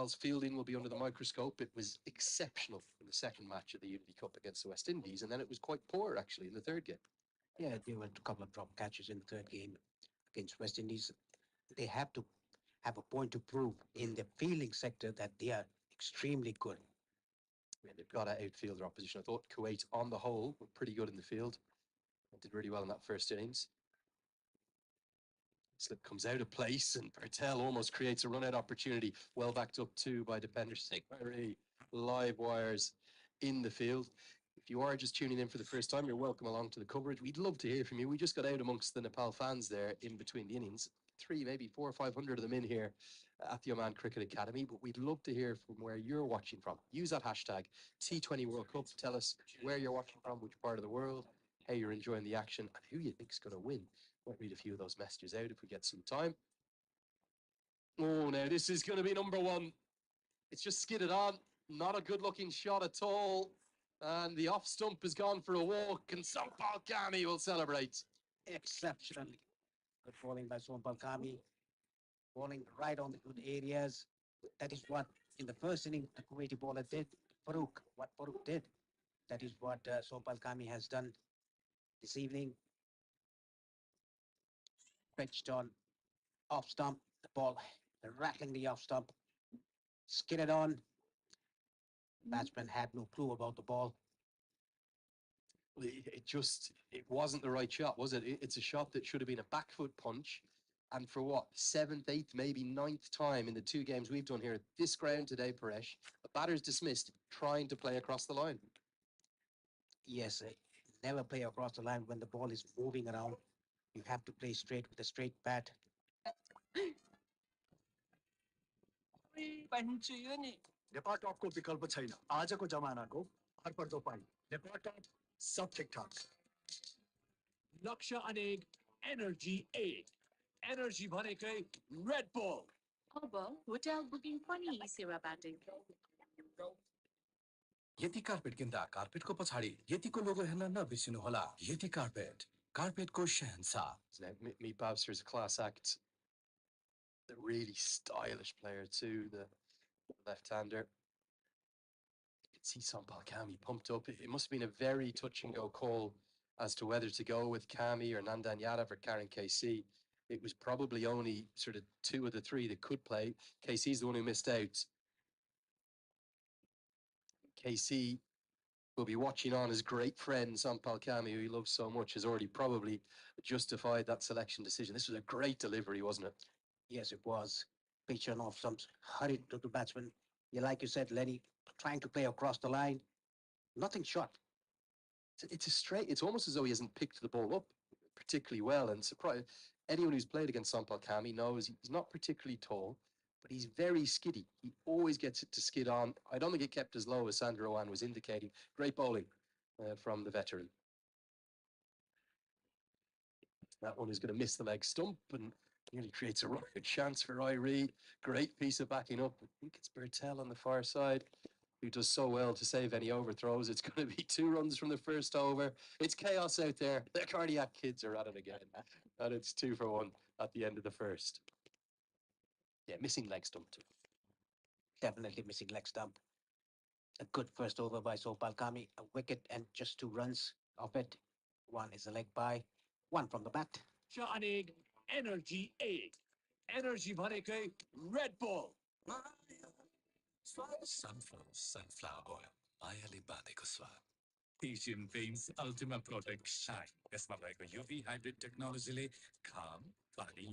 Nepal's fielding will be under the microscope. It was exceptional in the second match of the Unity Cup against the West Indies, and then it was quite poor, actually, in the third game. Yeah, there were a couple of drop catches in the third game against West Indies. They have to have a point to prove in the fielding sector that they are extremely good. Yeah, they've got an outfielder opposition. I thought Kuwait, on the whole, were pretty good in the field. Did really well in that first innings. Slip comes out of place, and Bartel almost creates a run-out opportunity. Well backed up too by defender Sigmari. Live wires in the field. If you are just tuning in for the first time, you're welcome along to the coverage. We'd love to hear from you. We just got out amongst the Nepal fans there in between the innings. 3, maybe 400 or 500 of them in here at the Oman Cricket Academy, but we'd love to hear from where you're watching from. Use that hashtag T20 World Cup. Tell us where you're watching from, which part of the world, how you're enjoying the action, and who you think's going to win. Might read a few of those messages out if we get some time. Oh, now this is going to be number one. It's just skidded on. Not a good-looking shot at all. And the off stump has gone for a walk, and Sampal Kami will celebrate. Exceptionally good bowling by Sompal Kami. Bowling right on the good areas. That is what, in the first inning, the Kuwaiti bowler did. What Farooq did. That is what Sompal Kami has done this evening. Pitched on off stump, the ball rattling the off stump, skidded on. Batsman had no clue about the ball. It wasn't the right shot, was it? It's a shot that should have been a back foot punch. And for what, 7th, 8th, maybe 9th time in the 2 games we've done here at this ground today, Paresh, a batter's dismissed trying to play across the line. Yes, never play across the line when the ball is moving around. You have to play straight with a straight bat. Nepal टपको विकल्प छैन आजको जमानाको हरपर्दो पानी नेपाल टप सब ठिकठाक लक्ष्य अनेक energy 8 energy भनेकै Red bull अब होटल बुकिङ पनि सेवाबाट यति कार्पेट किन्दा कार्पेटको पछाडि यतिको लोगो हेर्न नबिर्सिनु होला यति कार्पेटको शहंशाह. Meet Babster is a class act. The really stylish player too, the left-hander. You can see Sampal Kami pumped up. It must have been a very touch and go call as to whether to go with Kami or Nandan Yadav or Karen KC. It was probably only sort of 2 of the 3 that could play. KC's the one who missed out. KC will be watching on. His great friend Sampal Kami, who he loves so much, has already probably justified that selection decision. This was a great delivery, wasn't it? Yes, it was. Pitch on off stumps, hurried to the batsman. Yeah, like you said, Lenny, trying to play across the line. Nothing short. It's a straight. It's almost as though he hasn't picked the ball up particularly well. And surprise, anyone who's played against Sampal Kami knows he's not particularly tall, but he's very skiddy. He always gets it to skid on. I don't think it kept as low as Sandra Owan was indicating. Great bowling from the veteran. That one is going to miss the leg stump and nearly creates a good chance for Irie. Great piece of backing up. I think it's Bertel on the far side, who does so well to save any overthrows. It's going to be 2 runs from the first over. It's chaos out there. The cardiac kids are at it again. And it's 2 for 1 at the end of the first. Yeah, missing leg stump too. Definitely missing leg stump. A good first over by Sompal Kami. A wicket and just 2 runs off it. 1 is a leg by, 1 from the bat. अनेक energy 8 energy भनेकै Red Bull sunflower oil मायाले बाँधेको स्वाद Asian Paints Ultima Protect Shine यसमा भएको UV hybrid technologyले घाम पानी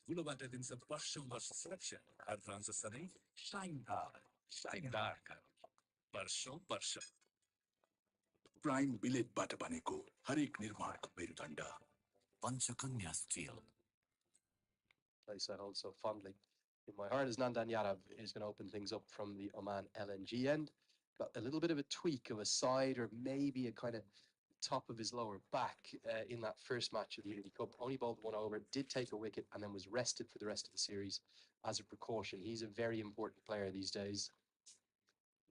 धुलोबाट दिन्छ वर्ष सुरक्षा हर रहन्छ सधैँ शाइनदार वर्ष प्राइम बिलेटबाट बनेको हरेक निर्माणको मेरुदण्ड Panchakanya steel. Place I hold so fondly in my heart as Nandan Yadav is going to open things up from the Oman LNG end. Got a little bit of a tweak of a side or maybe a kind of top of his lower back in that first match of the Unity Cup. Only bowled 1 over, did take a wicket and then was rested for the rest of the series as a precaution. He's a very important player these days.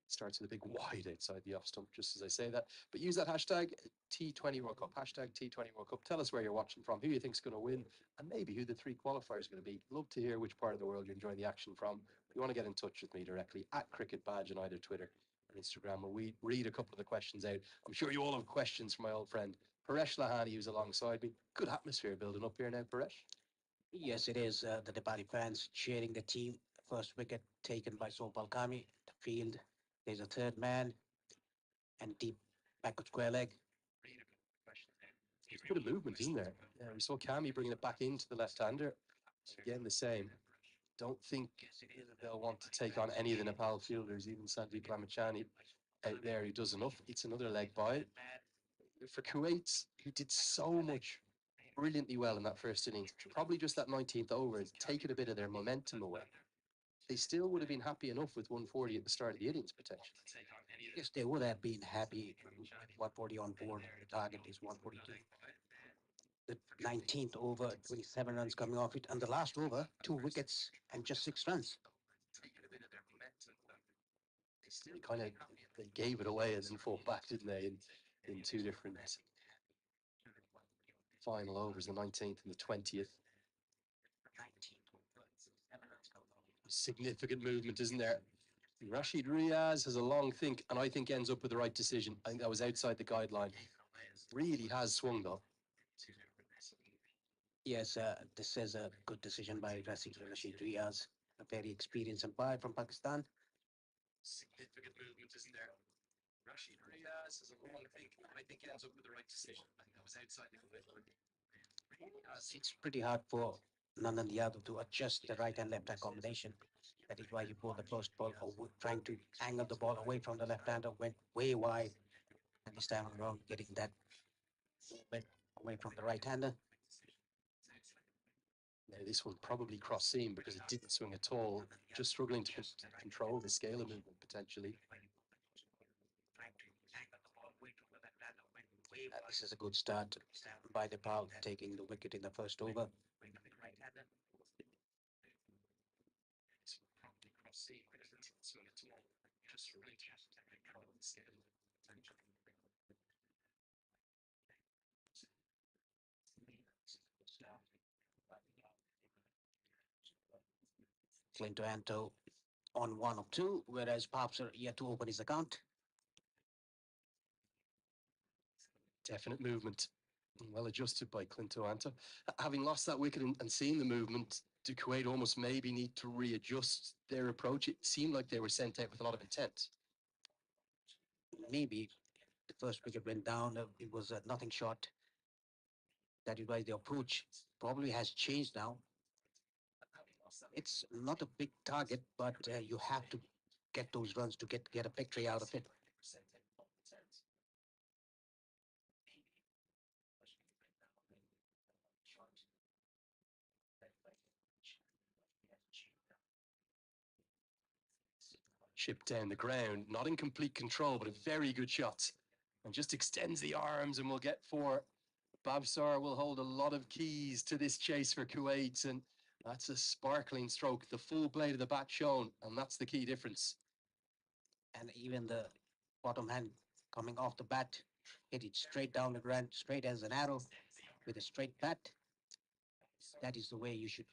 Starts with a big wide outside the off stump, just as I say that. But use that hashtag T20 World Cup, hashtag T20 World Cup. Tell us where you're watching from, who you think's going to win, and maybe who the 3 qualifiers are going to be. Love to hear which part of the world you're enjoying the action from. you want to get in touch with me directly at Cricket Badge on either Twitter or Instagram, where we read a couple of the questions out. I'm sure you all have questions from my old friend Paresh Lahani, who's alongside me. Good atmosphere building up here now, Paresh. Yes, it is. The Nepali fans cheering the team. First wicket taken by Sompal Kami. The field, there's a third man and deep backward square leg. There's a bit of movement, isn't there? Yeah, we saw Kami bringing it back into the left-hander. Again, the same. Don't think they'll want to take on any of the Nepal fielders, even Sandeep Lamachani out there who does enough. It's another leg by. For Kuwait, who did so much brilliantly well in that first innings, probably just that 19th over has taken a bit of their momentum away. They still would have been happy enough with 140 at the start of the innings, potentially. Yes, they would have been happy with 140 on board. The target is 142. The 19th over, 27 runs coming off it, and the last over, 2 wickets and just 6 runs. They still kind of they gave it away and then fought back, didn't they? In 2 different final overs, the 19th and the 20th. Significant movement, isn't there? Rashid Riaz has a long think, and I think ends up with the right decision. I think that was outside the guideline. Really has swung though. Yes, this is a good decision by Rashid Riaz, a very experienced umpire from Pakistan. Significant movement, isn't there? Rashid Riaz has a long think, and I think ends up with the right decision. I think that was outside the guideline. It's pretty hard for Nandan Yadav to adjust the right and left hand combination. That is why you pull the first ball, trying to angle the ball away from the left hander, went way wide. And this time around, getting that movement away from the right hander. Now, this one probably cross seam because it didn't swing at all. Just struggling to control the scale of movement potentially. This is a good start by Nepal, taking the wicket in the first over. Clinto Anto on 1 of 2, whereas Pops are yet to open his account. Definite movement. Well adjusted by Clinto Anta. Having lost that wicket and seeing the movement, do Kuwait almost maybe need to readjust their approach? It seemed like they were sent out with a lot of intent. Maybe the first wicket went down, it was a nothing shot. That is why the approach probably has changed now. It's not a big target, but you have to get those runs to get a victory out of it. Chip down the ground, not in complete control, but a very good shot. And just extends the arms and we'll get 4. Babsar will hold a lot of keys to this chase for Kuwait, and that's a sparkling stroke. The full blade of the bat shown, and that's the key difference. And even the bottom hand coming off the bat, hit it straight down the ground, straight as an arrow with a straight bat. That is the way you should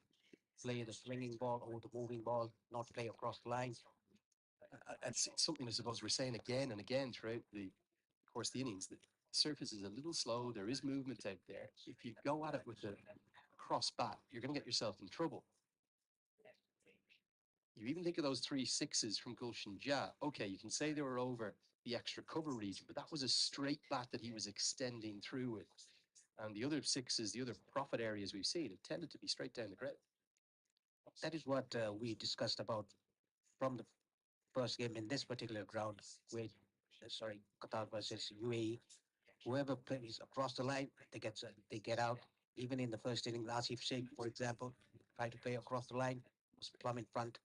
play the swinging ball or the moving ball, not play across the line. It's something I suppose we're saying again and again throughout the course of the innings. The surface is a little slow. There is movement out there. If you go at it with a cross bat, you're going to get yourself in trouble. You even think of those 3 sixes from Gulshan Jah. Okay, you can say they were over the extra cover region, but that was a straight bat that he was extending through with. And the other 6s, the other profit areas we've seen, have tended to be straight down the ground. That is what we discussed about from the first game in this particular ground, with Qatar versus UAE. Whoever plays across the line, they get out. Even in the first inning, Asif Sheikh, for example, tried to play across the line, was plumb in front.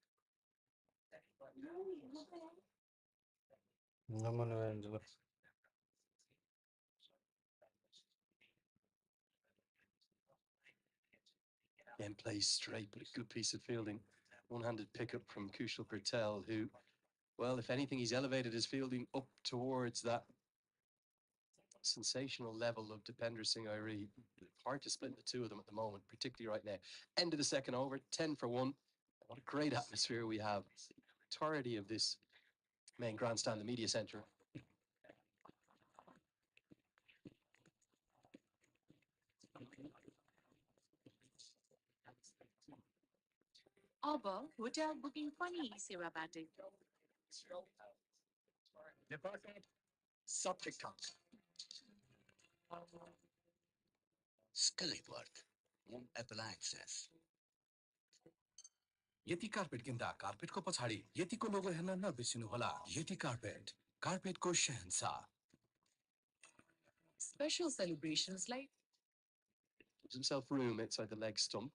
Then plays straight, but a good piece of fielding. One-handed pickup from Kushal Patel, who, well, if anything, he's elevated his fielding up towards that sensational level of Dipender Singh Airi. Hard to split the two of them at the moment, particularly right now. End of the second over, 10 for 1. What a great atmosphere we have. Entirety of this main grandstand, the media center. अब hotel booking पनि सेवाबाट Nepal top सब ठीक ठाक Skillywood, home appliances. यति carpet किन्दा कार्पेटको पछाडि यतिको लोगो हेर्न नबिर्सिनु होला। यति कार्पेटको शहंशाह। Special celebrations like Gives himself room outside the leg stump.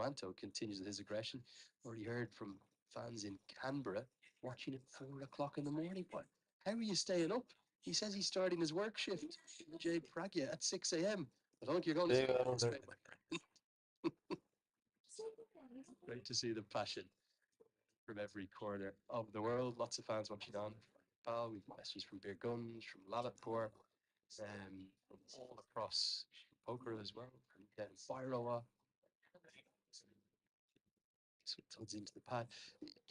Anto continues with his aggression. Already heard from fans in Canberra watching at 4 o'clock in the morning. What? How are you staying up? He says he's starting his work shift, Jay Pragya, at 6 a.m. I don't think you're going to Yeah, stay I up don't this think- way. Great to see the passion from every corner of the world. Lots of fans watching on Nepal. We've messages from Birgunj, from Lalitpur, from all across Poker as well, from down Bairoa. So it tugs into the pad.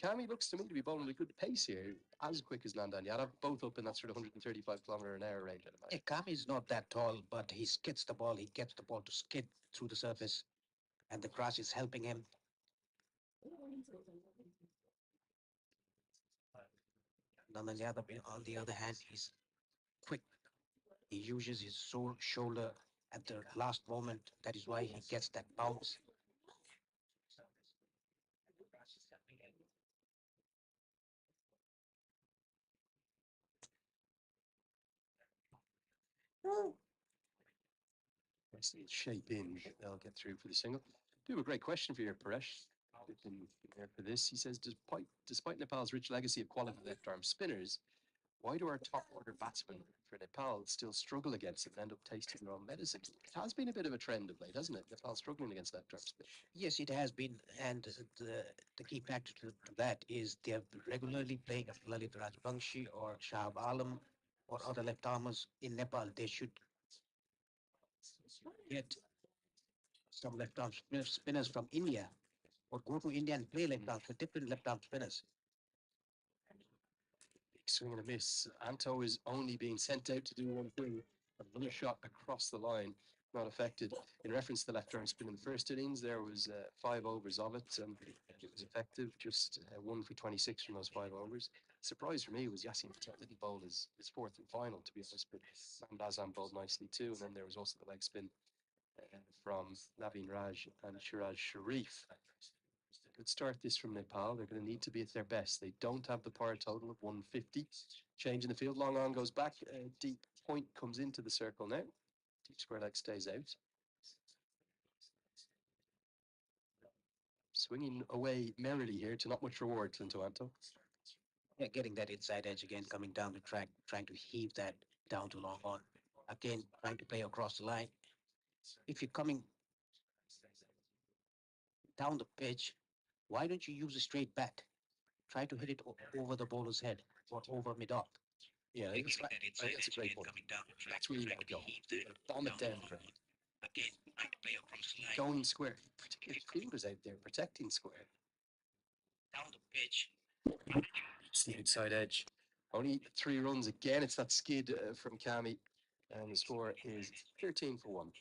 Kami looks to me to be bowling at a good pace here, as quick as Nandan Yadav, both up in that sort of 135 km/h range. I'd imagine. Kami is not that tall, but he skids the ball. He gets the ball to skid through the surface, and the grass is helping him. Nandan Yadav, on the other hand, he's quick. He uses his shoulder at the last moment. That is why he gets that bounce. Nicely shape in, they'll get through for the single. Do have a great question for you, Paresh. Been there for this. He says, despite Nepal's rich legacy of quality left-arm spinners, why do our top-order batsmen for Nepal still struggle against it and end up tasting their own medicine? It has been a bit of a trend of late, hasn't it? Nepal struggling against left-arm spin. Yes, it has been, and the key factor to that is they are regularly playing Lalit Rajbangshi or Shahab Alam or other left-armers in Nepal. They should get some left-arm spinners from India or go to India and play left-arm with different left-arm spinners. Big swing and a miss. Anto is only being sent out to do one thing. Another shot across the line, not affected. In reference to the left-arm spin in the first innings, there was 5 overs of it, and it was effective. Just 1 for 26 from those 5 overs. Surprise for me was Yasin Patel didn't bowl his fourth and final, to be honest, but Mandazan bowled nicely too. And then there was also the leg spin from Naveen Raj and Shiraj Sharif. Good start this from Nepal. They're going to need to be at their best. They don't have the power total of 150. Change in the field. Long on goes back. Deep point comes into the circle now. Deep square leg stays out. Swinging away merrily here to not much reward, Anto. Yeah, getting that inside edge again, coming down the track, trying to heave that down to long on. Again, trying to play across the line. If you're coming down the pitch, why don't you use a straight bat? Try to hit it over the bowler's head or over mid-off. Yeah, I think that's a great point. That's where you got to go. Bomb it down. Again, trying to play across the line. Going square. Particularly fielders out there protecting square. Down the pitch. It's the outside edge. Only 3 runs again. It's that skid from Kami, and the score is 13 for 1.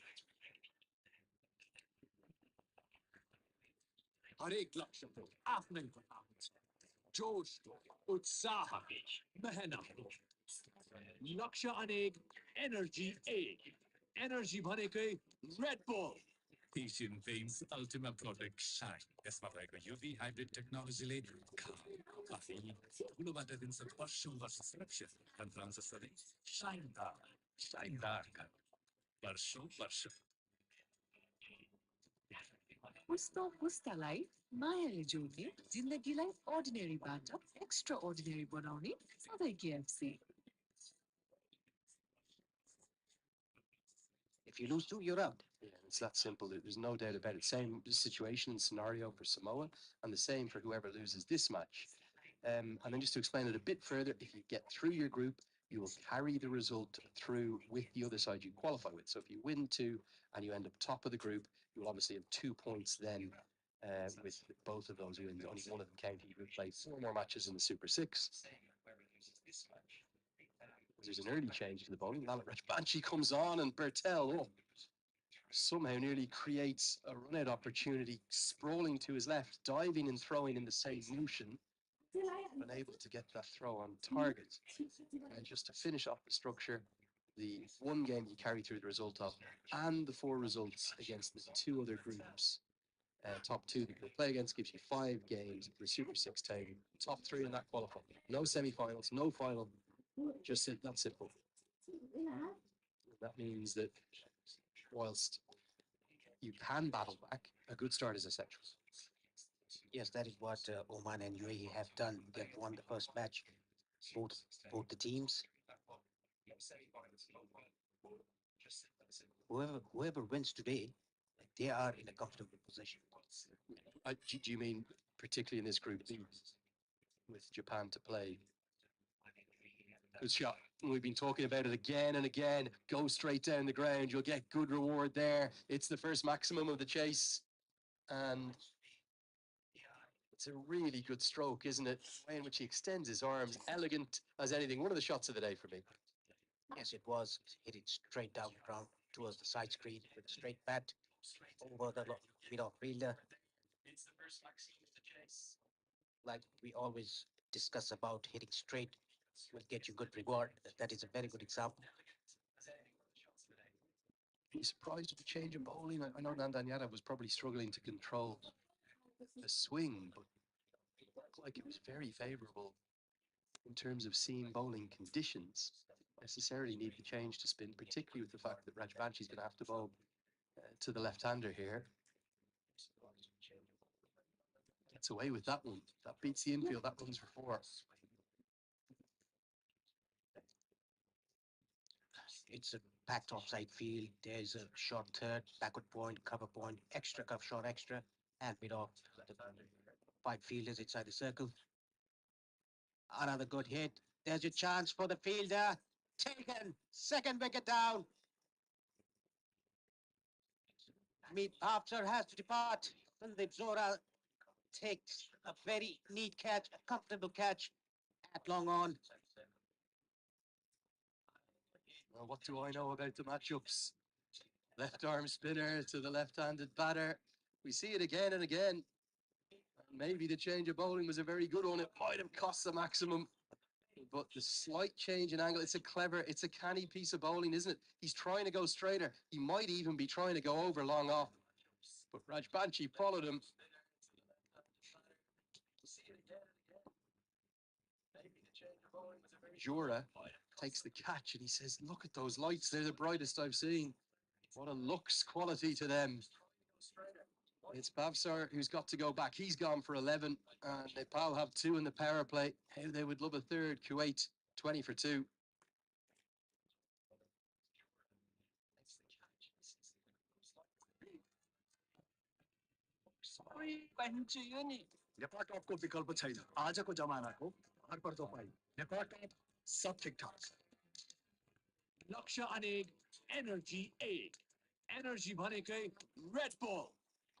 हर एक लक्ष्य को आफ्नै बनाउनु छ जोश उत्साह मेहनत लक्ष्य अनेक एनर्जी एक एनर्जी भनेकै Red bull Asian Paints Ultimate Product Shine. यसमा भएको UV hybrid टेक्नोलोजीले घाम काफी धुलोबाट दिन्छ वर्ष सुरक्षा तन्त्रांश सधैँ शाइनदार वर्षौं वर्ष पुस्तो पुस्तालाई मायाले जोड्ने जिन्दगीलाई अर्डिनेरीबाट एक्स्ट्रा अर्डिनेरी बनाउने सधैँ KFC. If you lose 2, you're out. Yeah, it's that simple. There's no doubt about it. Same situation and scenario for Samoa, and the same for whoever loses this match. And then just to explain it a bit further, if you get through your group, you will carry the result through with the other side you qualify with. So if you win 2 and you end up top of the group, you will obviously have 2 points then with both of those wins. Only one of them county. We'll play 4 more matches in the Super Six. There's an early change to the bowling. Rajbanshi comes on and Bertel somehow nearly creates a run-out opportunity, sprawling to his left, diving and throwing in the same motion, unable to get that throw on target. And just to finish off the structure, the one game you carry through the result of, and the 4 results against the 2 other groups. Top 2 that they play against gives you 5 games for the Super 6 table. Top 3 in that qualify. No semi-finals, no final. Just that simple. That means that whilst you can battle back, a good start is essential. Yes, that is what Oman and UAE have done. They've won the first match, both the teams. Whoever wins today, they are in a comfortable position. Do you mean particularly in this group B with Japan to play? Good shot. We've been talking about it again and again. Go straight down the ground. You'll get good reward there. It's the first maximum of the chase. And it's a really good stroke, isn't it? The way in which he extends his arms, elegant as anything. One of the shots of the day for me. Yes, it was. Hit it straight down the ground towards the side screen with a straight bat over the mid-off fielder. Like we always discuss about hitting straight will get you good reward. That is a very good example. Be surprised at the change in bowling. I know Nandan Yadav was probably struggling to control the swing, but it looked like it was very favourable in terms of seam bowling conditions. Necessarily need the change to spin, particularly with the fact that Rajbanshi's going to have to bowl to the left-hander here. Gets away with that one. That beats the infield. That runs for 4. It's a packed offside field. There's a short third, backward point, cover point, extra cover short extra, and mid-off. The 5 fielders inside the circle. Another good hit. There's your chance for the fielder. Taken. Second wicket down. Meet after has to depart. Sandeep Zora takes a very neat catch, a comfortable catch at long on. Well, what do I know about the matchups? Left arm spinner to the left-handed batter. We see it again and again. And maybe the change of bowling was a very good one. It might have cost the maximum. But the slight change in angle, it's a canny piece of bowling, isn't it? He's trying to go straighter. He might even be trying to go over long off. But Rajbanshi followed him. Jura takes the catch and he says, look at those lights. They're the brightest I've seen. What a looks quality to them. It's Bhavsar who's got to go back. He's gone for 11. And Nepal have 2 in the power play. How they would love a third. Kuwait 20 for 2. Nepal टपको विकल्प छैन आजको जमानाको हर पर दो पाई नेपाल टप सब ठिकठाक लक्ष्य अनेक energy 8 energy भनेकै रेड बुल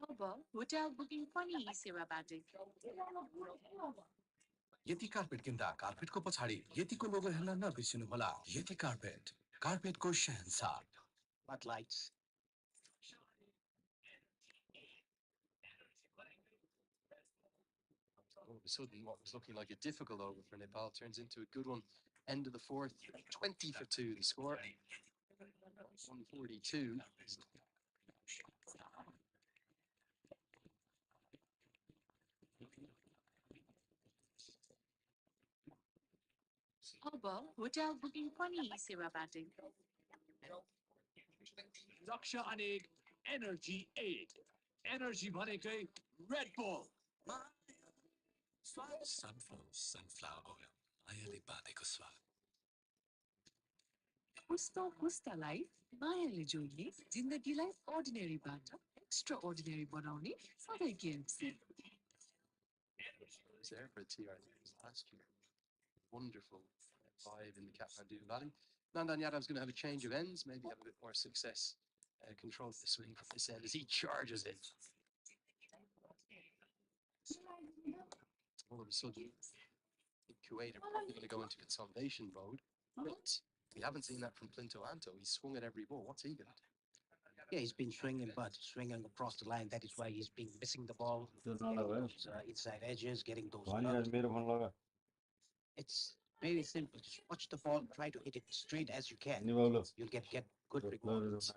अब होटल बुकिङ पनि यी सेवाबाट यति कार्पेट किन्दा कार्पेटको पछाडि यतिको लोगो हेर्न नबिर्सिनुहोला। यति carpet, कार्पेटको Shahenshah. What lights? All of a sudden, what was looking like a difficult over for Nepal turns into a good one. End of the 4th, 20 for 2 the score. 142. अब hotel booking पनि यी सेवाबाट लक्ष्य अनेक energy 8 energy भनेकै Red bull sunflower oil मायाले बाँधेको स्वाद पुस्ता पुस्तालाई मायाले जोड्ने जिन्दगीलाई अर्डिनेरीबाट एक्स्ट्रा अर्डिनेरी बनाउने सधैँ KFC Was there for a TR last year. Wonderful 5 in the Kathmandu Valley. Nandan Yadav's going to have a change of ends, maybe have a bit more success controlling the swing from this end as he charges it. all of a sudden, Kuwait are probably going to go into consolidation mode. But we haven't seen that from Plinto Anto. He's swung at every ball. What's he got? Yeah, he's been swinging, but swinging across the line. That is why he's been missing the ball. Getting those inside edges, getting those. It's very simple. Just watch the ball, try to hit it straight as you can. You'll get good rewards.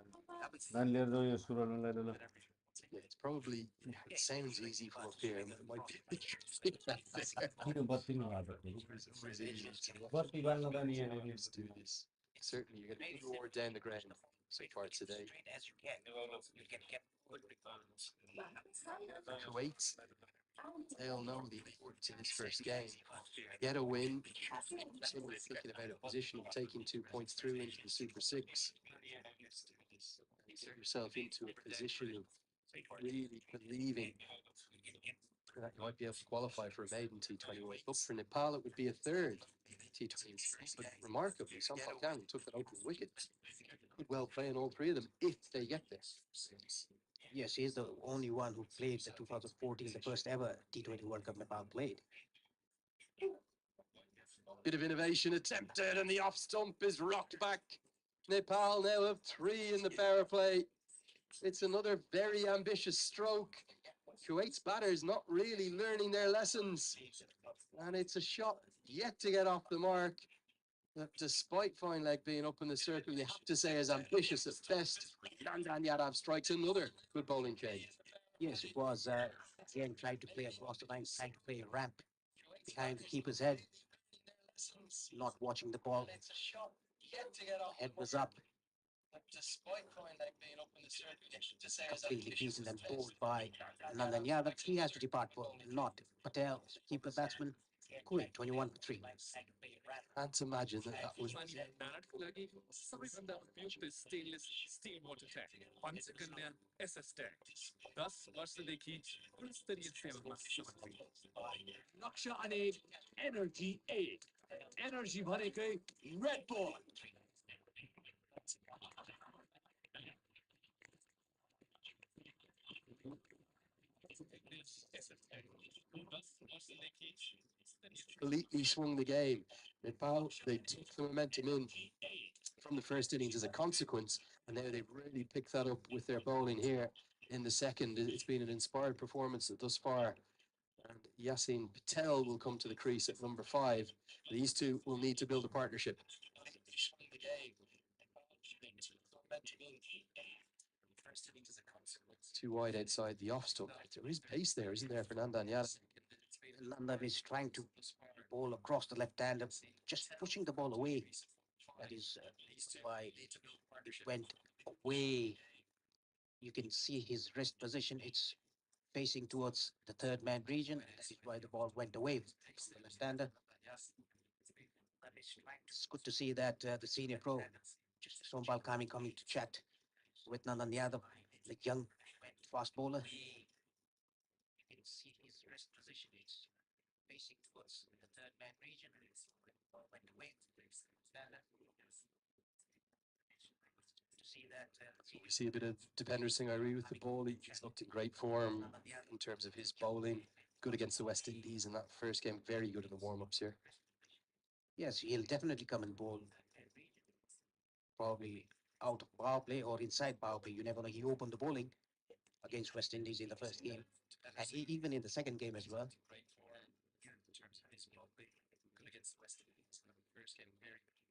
Yeah, it's probably, it sounds easy from up here. It might be. Just do this. Certainly, you're getting more down the ground so far today. Straight as you can. You'll get good rewards. Kuwait, they'll know the importance of this first game. Get a win. Suddenly thinking about a position of taking 2 points through into the Super Six. Get yourself into a position of really believing that you might be able to qualify for a maiden T20 World Cup. For Nepal, it would be a third T20. But remarkably, Sampal Khan took that opening wicket. Could well play in all three of them if they get this. Yes, he's the only one who played the 2014, the first ever T20 World Cup Nepal played. Bit of innovation attempted, and the off stump is rocked back. Nepal now have 3 in the power play. It's another very ambitious stroke. Kuwait's batters not really learning their lessons. And it's a shot yet to get off the mark. But despite fine leg being up in the circle, you have to say as ambitious at best. Nandan Yadav strikes another good bowling change. Yes, it was again trying to play across the line, trying to play a ramp behind the keeper's head, not watching the ball. Head was up. Despite fine leg being up in the circle, you have to say as Completely ambitious decent at and best. bowled by Nandan Yadav. He has to depart for not Patel, keeper batsman. Kuwait 21 for 3. Can't imagine that was. सबै भन्दा उपयुक्त stainless steel water tank Panchakanya SS tank 10 वर्षदेखि गुणस्तरीय सेवामा समर्पित नक्सा अनेक energy 8 energy भनेकै red Bull Completely swung the game. Nepal, they took the momentum in from the first innings as a consequence, and now they've really picked that up with their bowling here in the second. It's been an inspired performance thus far. And Yasin Patel will come to the crease at number 5. These two will need to build a partnership. Too wide outside the off stump. There is pace there, isn't there, for Nandan Yadav? Nandan is trying to bowl across the left hander, just pushing the ball away. That is why it went away. You can see his wrist position. It's facing towards the third man region. That is why the ball went away from the left hander. It's good to see that the senior pro, Sompal Kami, coming to chat with Nandan Yadav, the young fast bowler. You can see his wrist position. It's facing towards the third man region. Went away. To see that. We see a bit of Depender Singh Ari with the ball. He's looked in great form in terms of his bowling. Good against the West Indies in that first game. Very good in the warm-ups here. Yes, he'll definitely come and bowl. Probably out of power play or inside power play. You never know. He opened the bowling against West Indies in the first game, and even in the second game as well. Great form in terms of his bowling. Good against the West Indies in the first game. Very good.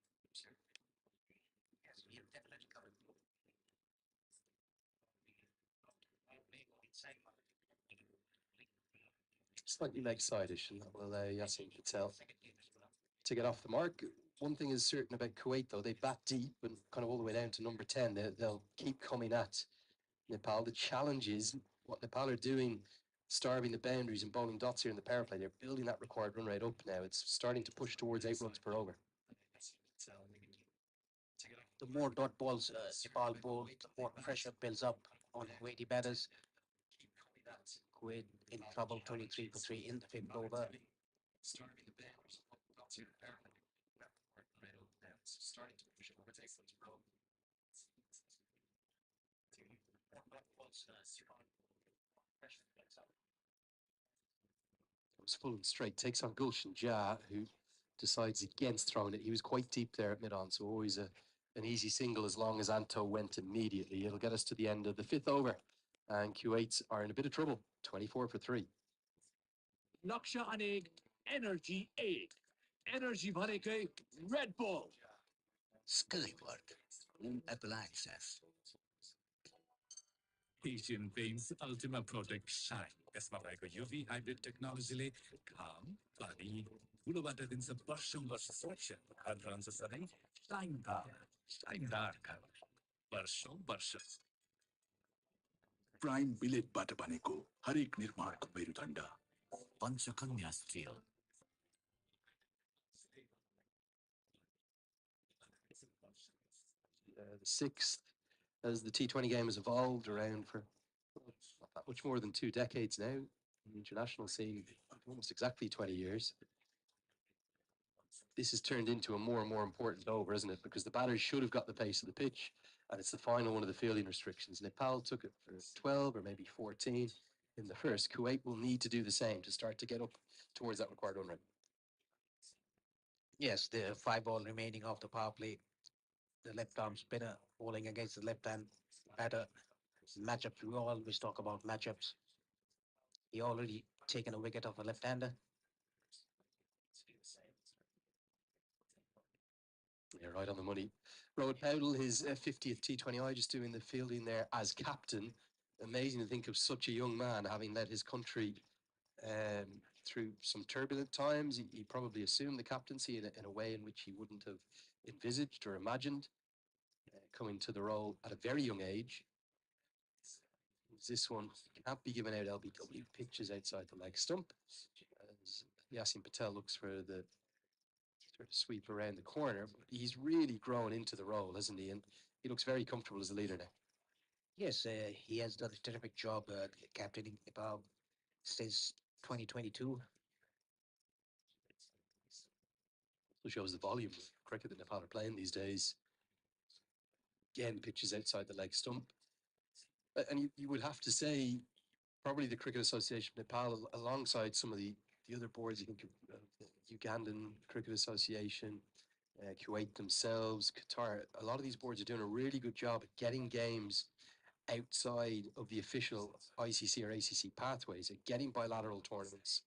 Yes, he'll definitely come and bowl. Slightly leg side-ish, and that will allow Yasin Patel to get off the mark. One thing is certain about Kuwait, though, they bat deep and kind of all the way down to number 10. They'll keep coming at Nepal. The challenge is what Nepal are doing, starving the boundaries and bowling dots here in the power play. They're building that required run rate up now. It's starting to push towards 8 runs per over. The more dot balls Nepal bowl, the more pressure builds up on Kuwaiti batters. Kuwait in trouble, 23 for 3 in the 5th over. Starving the boundaries and bowling dots here in the power play. Right up now. It's starting to push towards 8 runs per over. goes full and straight, takes on Gulshan Jah, who decides against throwing it. He was quite deep there at mid-on, so always an easy single as long as Anto went immediately. It'll get us to the end of the 5th over, and Kuwait are in a bit of trouble, 24 for 3. लक्ष्य अनेक energy एक energy भरेकै red bull Skyward Home Appliances. Asian Paints Ultima Protect Shine यसमा भएको UV hybrid टेक्नोलोजीले घाम पानी धुलोबाट दिन्छ वर्षौं वर्ष सुरक्षा घर रहन्छ सधैँ शाइनदार घर वर्षौं वर्ष प्राइम बिलेटबाट बनेको हरेक निर्माणको मेरुदण्ड Panchakanya Steel. The 6th, as the T20 game has evolved around for not that much more than 2 decades now, in the international scene, almost exactly 20 years. This has turned into a more and more important over, isn't it? Because the batters should have got the pace of the pitch, and it's the final one of the fielding restrictions. Nepal took it for 12 or maybe 14 in the first. Kuwait will need to do the same to start to get up towards that required run rate. Yes, the 5 ball remaining of the power play. The left arm spinner bowling against the left hand batter. Matchups, we always talk about matchups. He already taken a wicket of a left-hander. Yeah, right on the money. Rohit Powell, his 50th T20I, just doing the fielding there as captain. Amazing to think of such a young man having led his country through some turbulent times. He probably assumed the captaincy in a way in which he wouldn't have envisaged or imagined, coming to the role at a very young age. This one can't be given out. LBW pitches outside the leg stump as Yasin Patel looks for the sort of sweep around the corner. But he's really grown into the role, hasn't he? And he looks very comfortable as a leader now. Yes, he has done a terrific job captaining Nepal since 2022. So shows the volume of cricket that Nepal are playing these days. Again, pitches outside the leg stump. And you would have to say, probably the Cricket Association of Nepal, alongside some of the other boards, you think of the Ugandan Cricket Association, Kuwait themselves, Qatar, a lot of these boards are doing a really good job at getting games outside of the official ICC or ACC pathways, at getting bilateral tournaments.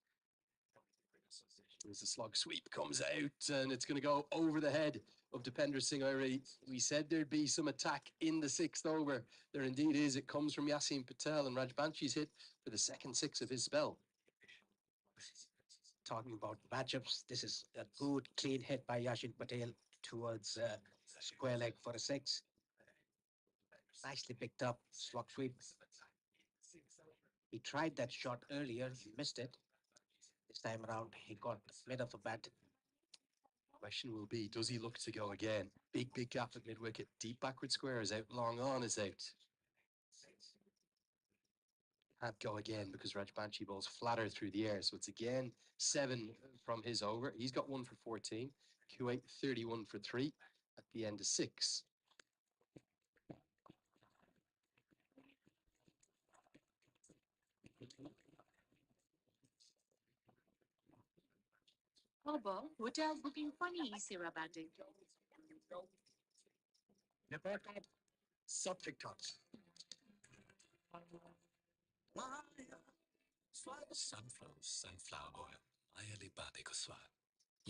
As the slog sweep comes out, and it's going to go over the head of Dipender Singh Airi. We said there'd be some attack in the 6th over. There indeed is. It comes from Yasin Patel, and Rajbanchi's hit for the second 6 of his spell. Talking about matchups, this is a good clean hit by Yasin Patel towards square leg for a 6. Nicely picked up, slog sweep. He tried that shot earlier, he missed it. This time around, he got mid of the bat. Question will be, does he look to go again? Big gap at mid-wicket. Deep backward square is out, long on is out. Can't go again because Rajbanchi bowls flatter through the air. So it's again 7 from his over. He's got 1 for 14. Kuwait 31 for 3 at the end of 6. Harbor Hotel booking funny Sarah batting. Nepal top, सब ठीक-ठाक छ। sunflower oil मायाले बाँधेको स्वाद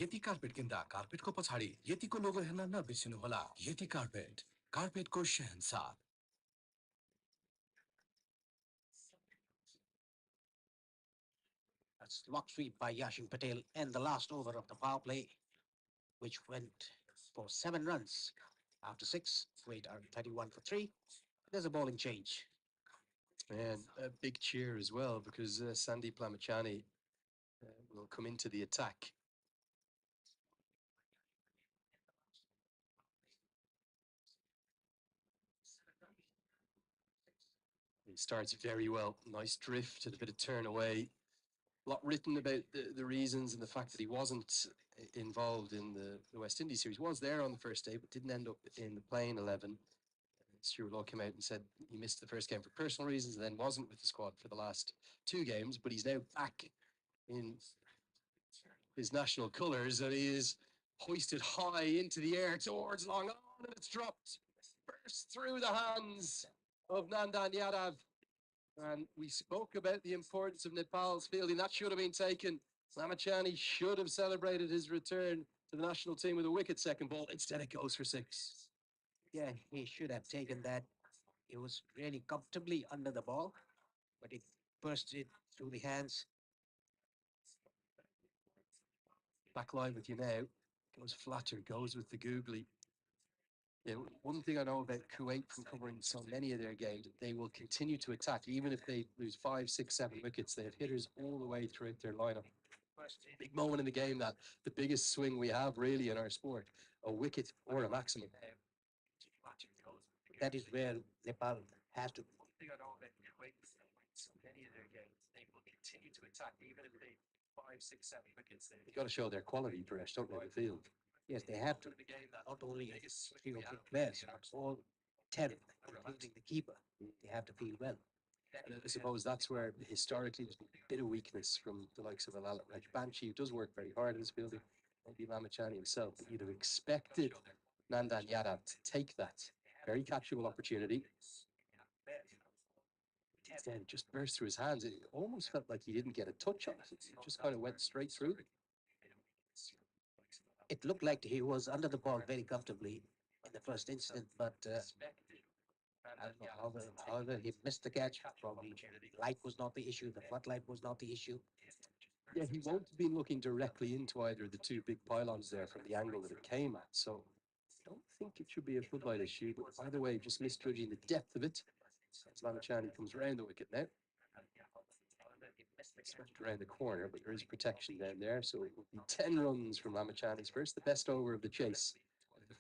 यति carpet किन्दा कार्पेटको पछाडि यतिको लोगो हेर्न नबिर्सिनु होला यति कार्पेटको शहंशाह A slog sweep by Yasin Patel in the last over of the power play, which went for 7 runs. After 6, Kuwait are 31 for 3. There's a bowling change. And a big cheer as well because Sandeep Lamachani will come into the attack. He starts very well. Nice drift and a bit of turn away. A lot written about the reasons and the fact that he wasn't involved in the West Indies series. Was there on the first day, but didn't end up in the playing 11. Stuart Law came out and said he missed the first game for personal reasons and then wasn't with the squad for the last 2 games, but he's now back in his national colours, and he is hoisted high into the air towards long on, and it's dropped, burst through the hands of Nandan Yadav. And we spoke about the importance of Nepal's fielding. That should have been taken. Lamachani should have celebrated his return to the national team with a wicket second ball. Instead, it goes for 6. Yeah, he should have taken that. He was really comfortably under the ball, but it bursted through the hands. Back line with you now. Goes flatter, goes with the googly. Yeah, one thing I know about Kuwait from covering so many of their games, they will continue to attack, even if they lose 5, 6, 7 wickets. They have hitters all the way throughout their lineup. Big moment in the game, that the biggest swing we have really in our sport, a wicket or a maximum. That is where Nepal has to. One thing I know about Kuwait is so many of their games, they will continue to attack, even if they 5, 6, 7 wickets. They've got to show their quality, Paresh, don't they, in the field? Yes, they have to. Not only 3 or 4 players, but all 10, including the keeper. They have to feel well. And I suppose that's where historically there's been a bit of weakness from the likes of Alal Rajbanshi, who does work very hard in his fielding, maybe Lamachani himself. But you'd have expected Nandan Yadav to take that very catchable opportunity. Instead, it just burst through his hands. It almost felt like he didn't get a touch on it. It just kind of went straight through. It looked like he was under the ball very comfortably in the first instant, but I don't know however he missed the catch. Probably light was not the issue, the floodlight was not the issue. Yeah, he won't have been looking directly into either of the 2 big pylons there from the angle that it came at. So I don't think it should be a floodlight issue, but either way, just misjudging the depth of it. As Lamachani comes around the wicket now. Swept around the corner, but there is protection down there. So it will be 10 runs from Lamachani's first, the best over of the chase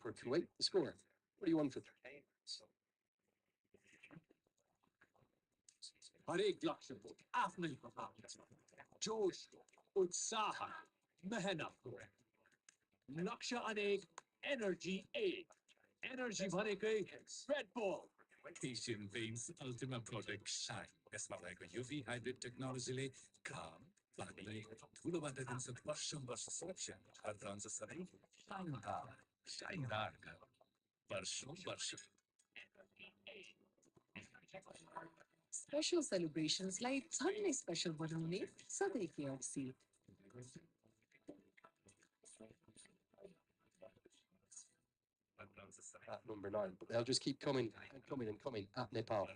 for Kuwait. The score, 41 for 3. हरेक लक्ष्य को आफ्नै प्रभाव छ जोश उत्साह मेहनत लक्ष्य अनेक एनर्जी एनर्जी भनेकै Red bull Asian Paints Ultimate Product Shine. यसमा रहेको UV हाइब्रिड टेक्नोलोजीले घाम पानी धुलोबाट दिन्छ वर्ष सुरक्षा हर रहन्छ सधैँ शाइनदार वर्ष Special celebrations like Sunday special बनाउने सधैँ KFC. At number 9, but they'll just keep coming and coming and coming at Nepal.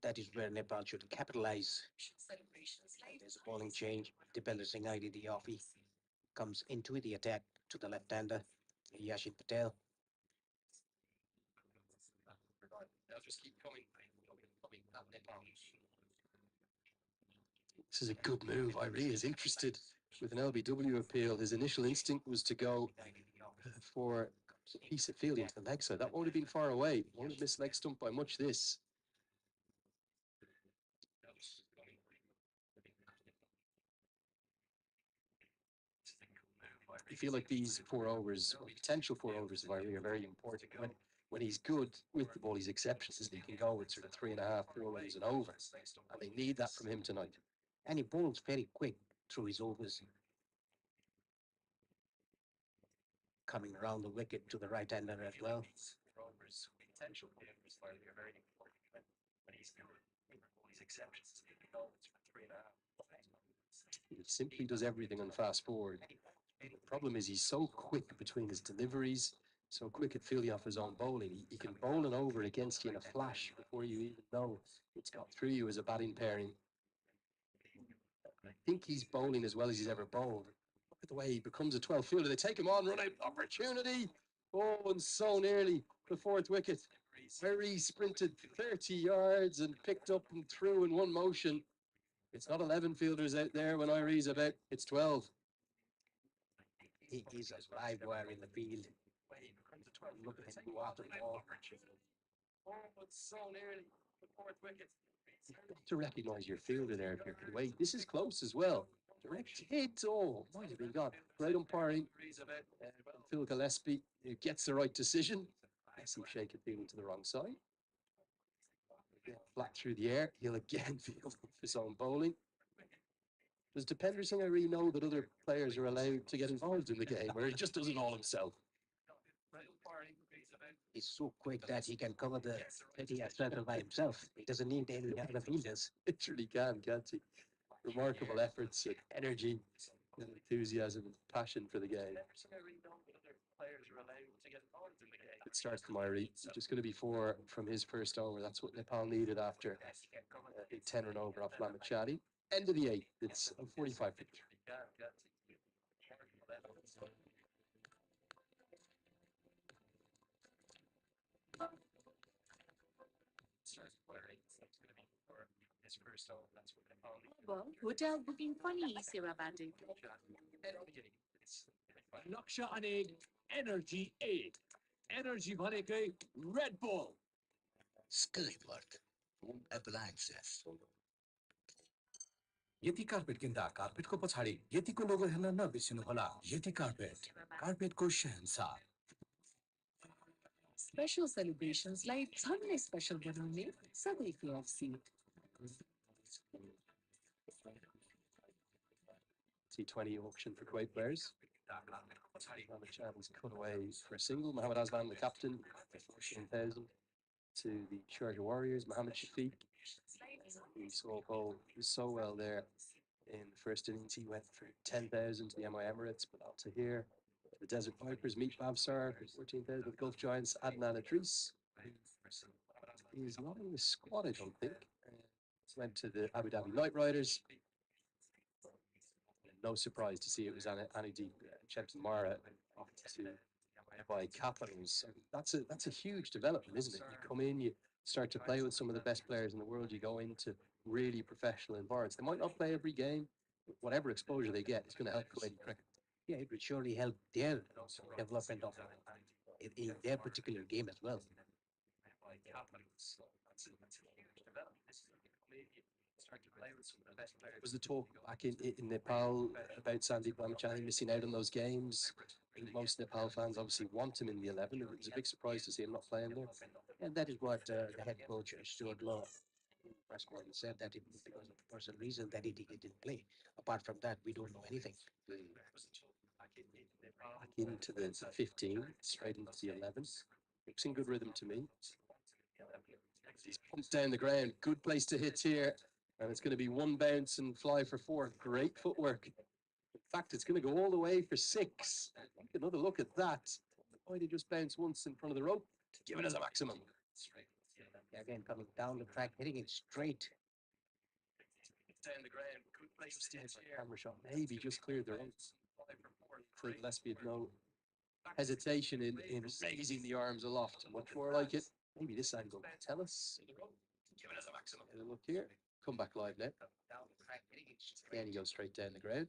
That is where Nepal should capitalize. There's a bowling change. Dipender Singh IDD Offie comes into the attack to the left-hander, Yashid Patel. They'll just keep coming at Nepal. This is a good move. Irie is interested with an LBW appeal. His initial instinct was to go for a piece of fielding to the leg side. That won't have been far away. Won't have missed leg stump by much this. I feel like these 4 overs, or potential 4 overs of Irie, are very important. When he's good with the ball, he's exceptions. He can go with sort of 3.5, 4 runs and over. And they need that from him tonight. And he bowls very quick through his overs. Coming around the wicket to the right-hander as well. Potential overs are very important. When he's good with the ball, he's exceptions. He can go with 3.5. He simply does everything on fast forward. The problem is he's so quick between his deliveries, so quick at fielding off his own bowling. He can bowl an over against you in a flash before you even know it's got through you as a batting pairing. I think he's bowling as well as he's ever bowled. Look at the way he becomes a 12 fielder. They take him on, run out, opportunity. Oh, and so nearly the 4th wicket. Very sprinted 30 yards and picked up and through in one motion. It's not 11 fielders out there when Irie's about, it's 12. He is a live wire in the field. Look at him go after the ball. Oh, but so nearly the 4th wicket. You've got to recognise your fielder there if you're Kuwait. This is close as well. Direct hit. Oh, might have been gone. Great umpiring. Phil Gillespie gets the right decision. I see Sheikh feeling to the wrong side. Flat through the air. He'll again field his own bowling. Does Depender Singh know that other players are allowed to get involved in the game, or he just does it all himself? He's so quick that he can cover the petty circle by himself. He doesn't need any other fielders. Literally can't he? Remarkable efforts and energy and enthusiasm and passion for the game. Good start from Irie. Just going to be 4 from his first over. That's what Nepal needed after a 10-run over off Lamachadi. End of the 8th. It's 45 for 3. His first over. That's what Nepal needed. Well, hotel booking funny सेवा बाटे. लक्ष्य अनेक energy 8 energy भनेकै Red bull Skyward. Home appliances. यति carpet किन्दा कार्पेटको पछाडि यतिको लोगो हेर्न नबिर्सिनुहोला. यति carpet, कार्पेटको शहंशाह. Special celebrations like झन्नै special बनाउने सधैँ KFC. T20 auction for Kuwait players. Lamachadi's cut away for a single. Mohammed Aslan, the captain, 14,000 to the Charger Warriors. Mohammed Shafiq, he saw Paul so well there in the first innings. He went for 10,000 to the MI Emirates, but out to here. The Desert Vipers meet Bavsar for 14,000. The Gulf Giants, Adnan Idris. He's not in the squad, I don't think. Went to the Abu Dhabi Knight Riders. No surprise to see it was Anudeep Chepsamara off to by Capitals. That's a huge development, isn't it? You come in, you start to play with some of the best players in the world. You go into really professional environments. They might not play every game, but whatever exposure they get, it's going to help Kuwaiti cricket. Yeah, it would surely help their development of in their particular game as well. Was the talk back in Nepal about Sandeep Lamachani missing out on those games? I think most Nepal fans obviously want him in the 11. It was a big surprise to see him not playing there. And that is what the head coach Stuart Law press conference said, that it was because of personal reason that he didn't play. Apart from that, we don't know anything. Back into the 15, straight into the 11. Looks in good rhythm to me. He's pumped down the ground. Good place to hit here. And it's going to be 1 bounce and fly for 4. Great footwork. In fact, it's going to go all the way for 6. Take another look at that. Why did he just bounce once in front of the rope? Give it as a maximum. Yeah, again, coming down the track, hitting it straight. Down the ground. Good place to hit here. Camera shot. Maybe just cleared the rope. Craig Gillespie had no hesitation in raising the arms aloft. Much more like it. Maybe this angle will tell us. Give it as a maximum. Have a look here. Come back live now. Again, he goes straight down the ground.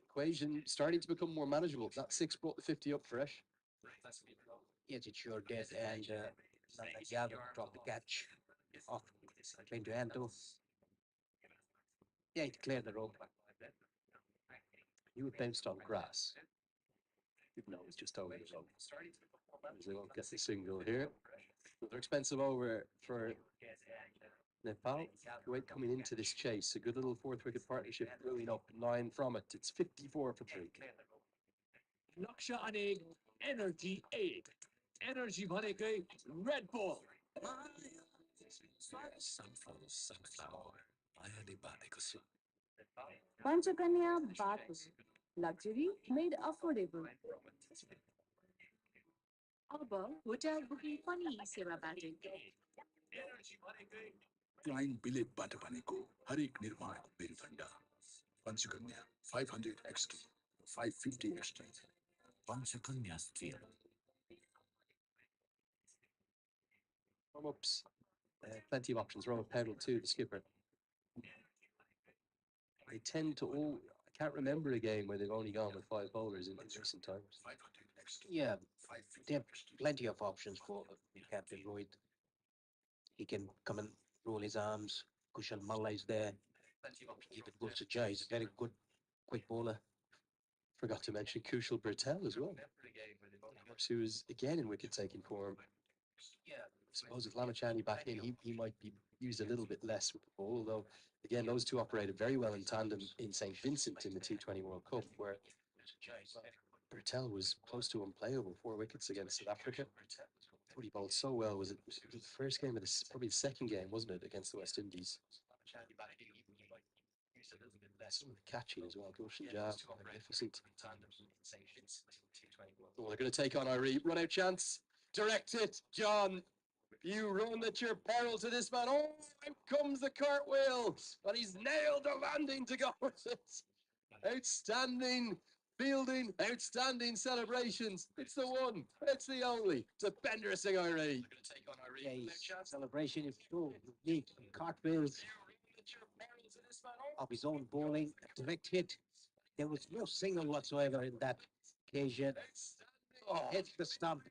Equation starting to become more manageable. That 6 brought the 50 up fresh. Yes, it sure did. And Yadav dropped the catch off came to Anto. Yeah, it cleared the rope. You had bounced on grass. Even though it was just over the rope. They won't get the single here. Another expensive over for Nepal. Kuwait coming into this chase. A good little 4th wicket partnership brewing up 9 from it. It's 54 for 3. लक्ष्य अनेक energy 8 energy भनेकै Red Bull Sunflower. मायाले बाँधेको स्वाद. Panchakanya bathroom. Luxury made affordable. अब hotel booking पनि सेवाबाट. Client बिलेटबाट बनेको हरेक निर्माणको मेरुदण्ड. Panchakanya 500 extra 550 extra. Panchakanya Steel. Warm-ups. Plenty of options. Rowan Powell too, the skipper. They tend to all. I can't remember a game where they've only gone with 5 bowlers in recent times. 500 extra. Yeah, there are plenty of options for Captain Rohit. He can come and roll his arms. Kushan Malla is there. Even Gulsajai is a very good quick bowler. Forgot to mention Kushal Bertel as well, who was again in wicket-taking form suppose with Lamachani back in, he might be used a little bit less with the ball, although again, those two operated very well in tandem in St. Vincent in the T20 World Cup, where Bertel was close to unplayable, 4 wickets against South Africa. But he bowled so well. Was it the first game of this? Probably the second game, wasn't it, against the West Indies? Some of the catching as well. Gulshan Jab, magnificent. Well, they're going to take on Irie. Run out chance. Direct it, John. You run at your peril to this man. Oh, out comes the cartwheel. And he's nailed the landing to go with it. Outstanding fielding, outstanding celebrations. It's the one, it's the only. Depender Singh Irie. Celebration is so unique. Cartwheels of his own bowling, a direct hit. There was no single whatsoever in that occasion. Oh, hits the stump.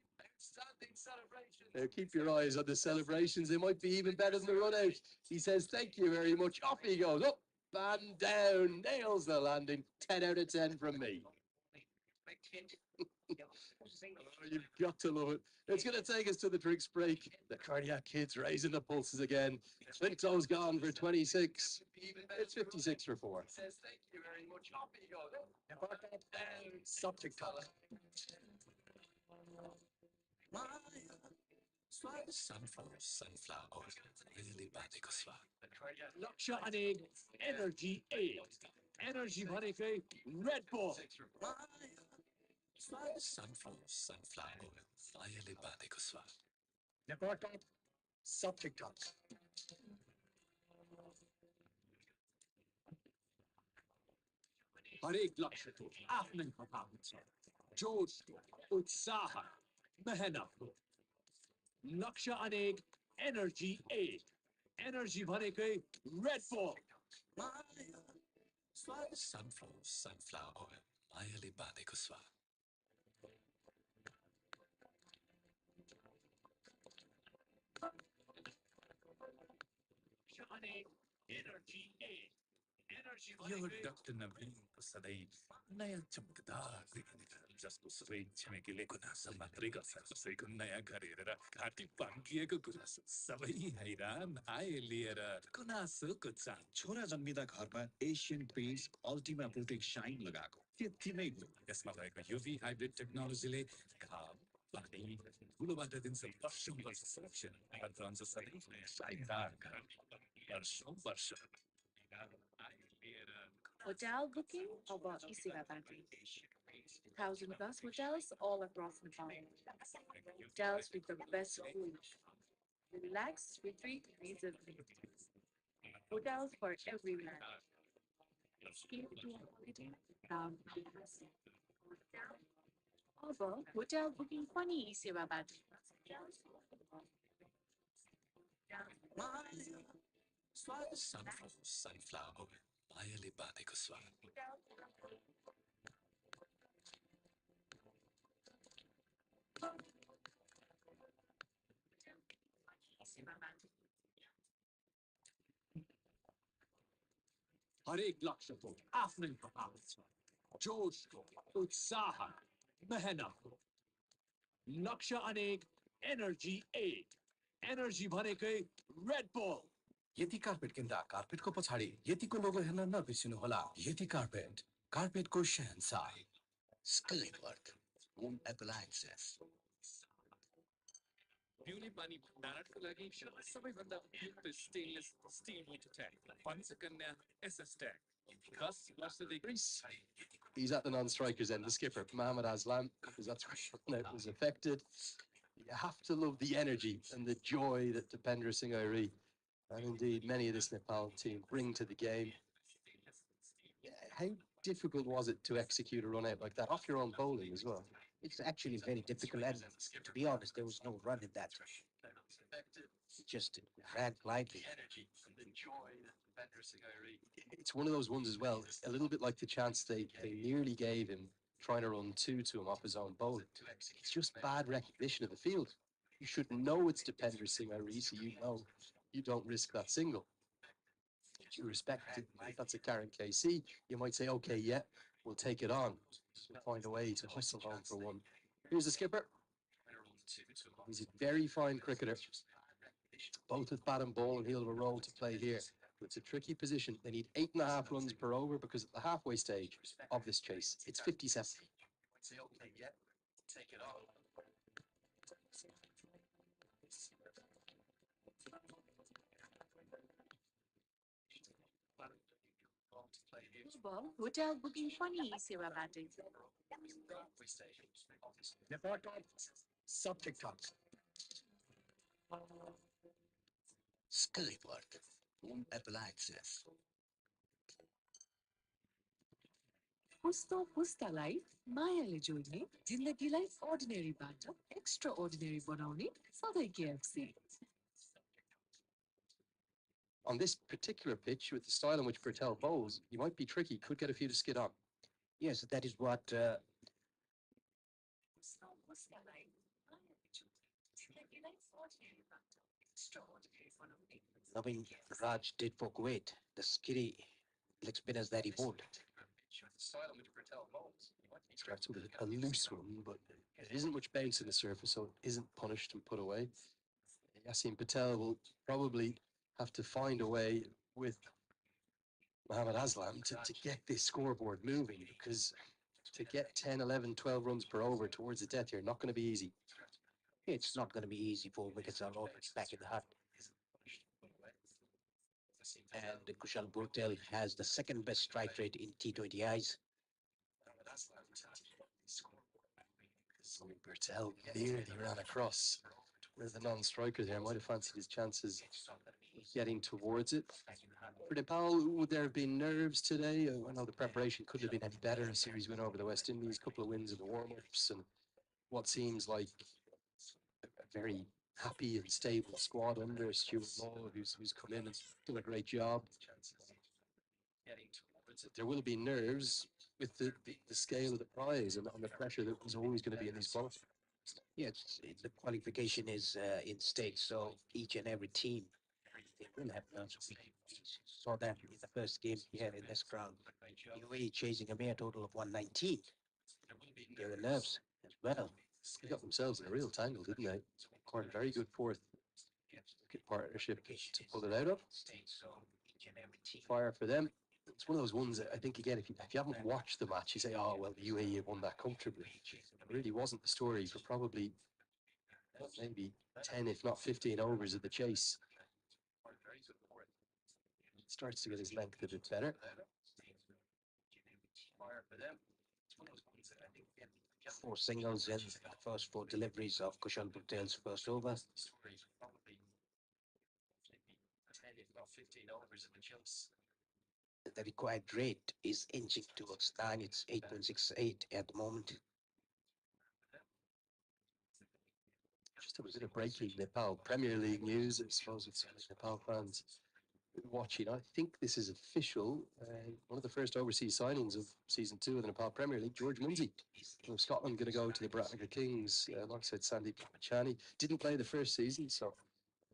Now keep your eyes on the celebrations. They might be even better than the run out. He says, thank you very much. Off he goes. Up and down. Nails the landing. 10 out of 10 from me. Oh, you've got to love it. It's going to take us to the drinks break. The cardiac kids raising the pulses again. Clinto's gone for 26. It's 56 for 4. Says thank you very much. Off he goes. Subject talk. Sunflower oil. Really bad लक्ष्य अनेक energy ए energy भनेकै red bull sunflower oil. Really bad Nepal top. Subject talk. हरेक लक्ष्यको आफ्नै प्रभाव हुन्छ जोश उत्साह मेहनत लक्ष्य अनेक एनर्जी ए एनर्जी भनेकै red bull sunflower oil. Really bad energy ए एनर्जी यो डाक्टर नवीनको सधैँ नयाँ चमकदार देखिने जसको सबै छिमेकीले गुनासो मात्रै गर्छ कसैको नयाँ घर हेरेर घाँटी पाङ्किएको गुनासो सबै हैरान आए लिएर गुनासोको चान छोरा जन्मिँदा घरमा Asian Paints Ultima Protect Shine लगाएको त्यति नै हो यसमा भएको युभी हाइब्रिड टेक्नोलोजीले घाम पानी धुलोबाट दिन्छ वर्षौं वर्ष सुरक्षा र रहन्छ सधैँ शानदार घर वर्षौं वर्ष Hotel booking about Isiva Banking. 1,000 plus hotels all across Nepal. Hotels with the best food. Relax, retreat, reasonably. Hotels for everyone. Escape to a holiday without hassle. Hotel booking funny Isiva Banking. sunflower oil. Really bad हरेक लक्ष्यको आफ्नै प्रभाव छ जोशको उत्साह मेहनत लक्ष्य अनेक energy ए energy भनेकै रेड बल यति कार्पेट किन्दा कार्पेटको पछाडि यतिको लोगो हेर्न नबिर्सिनुहोला यति कार्पेट कार्पेटको शहंशाह Skyward. Home appliances. पिउने पानी भण्डारणको लागि सबैभन्दा उपयुक्त stainless steel water tank Panchakanya SS tank 10 वर्षदेखि He's at the non-strikers end, the skipper, Mohammad Aslam, because that's where it was affected. You have to love the energy and the joy that Depender Singh Irie and indeed many of this Nepal team bring to the game. How difficult was it to execute a run out like that off your own bowling as well? It's actually very difficult, and to be honest, there was no run in that. It just ran blindly. It's one of those ones as well, a little bit like the chance they nearly gave him trying to run two to him off his own bowl. It's just bad recognition of the field. You should know it's Depender Singh Irie, so you know you don't risk that single. With due respect, if that's a Karen KC, you might say, okay, yeah, we'll take it on. We'll find a way to hustle home for one. Here's the skipper. He's a very fine cricketer. Both with bat and ball, and he'll have a role to play here. It's a tricky position. They need 8.5 runs per over because at the halfway stage of this chase, it's 57. Take it off. Ball, hotel booking funny सेवा batting. Nepal top, सब ठीक ठाक. Skyward. Apple access. पुस्तो पुस्तालाई मायाले जोड्ने जिन्दगीलाई ordinaryबाट extraordinary बनाउने सधैँ KFC. On this particular pitch, with the style in which Bertel bowls, he might be tricky, could get a few to skid on. Yes, that is what पुस्तो पुस्तालाई मायाले जोड्ने जिन्दगीलाई ordinaryबाट extraordinary बनाउने. Navin Raj did for Kuwait, the skitty leg spinners that he bowled. Starts with a loose one, but there isn't much bounce in the surface, so it isn't punished and put away. Yasin Patel will probably have to find a way with Mohammad Aslam to get this scoreboard moving, because to get 10, 11, 12 runs per over towards the death here, not going to be easy. It's not going to be easy. 4 wickets are already back in the hut. And Kushal Bhutel has the second best strike rate in T20Is. Bertel nearly ran across with the non-striker there. Might have fancied his chances of getting towards it. For Nepal, would there have been nerves today? I know the preparation couldn't have been any better. A series win over the West Indies, couple of wins in the warm-ups, and what seems like a very happy and stable squad under Stuart Law, who's come in and done a great job. There will be nerves with the scale of the prize and the pressure that was always going to be in these qualifiers. Yes, the qualification is in stake, so each and every team, they will have nerves. We saw that in the first game here in this ground. UAE chasing a mere total of 119. There were nerves as well. They got themselves in a real tangle, didn't they? Quite a very good fourth wicket partnership to pull it out of. Fire for them. It's one of those ones that I think, again, if you haven't watched the match, you say, oh, well, the UAE have won that comfortably. It really wasn't the story for probably maybe 10, if not 15 overs of the chase. Starts to get his length a bit better. Fire for them. 4 singles in the first 4 deliveries of Kushal Bhutel's first over. 10, if not 15 overs of the chase. The required rate is inching towards 9. It's 8.68 at the moment. Just a bit of breaking Nepal Premier League news. I suppose it's Nepal fans watching. I think this is official. One of the first overseas signings of season 2 of the Nepal Premier League, George Munsey from Scotland, going to go to the Bratnagar Kings alongside Sandeep Chani. Didn't play the first season, so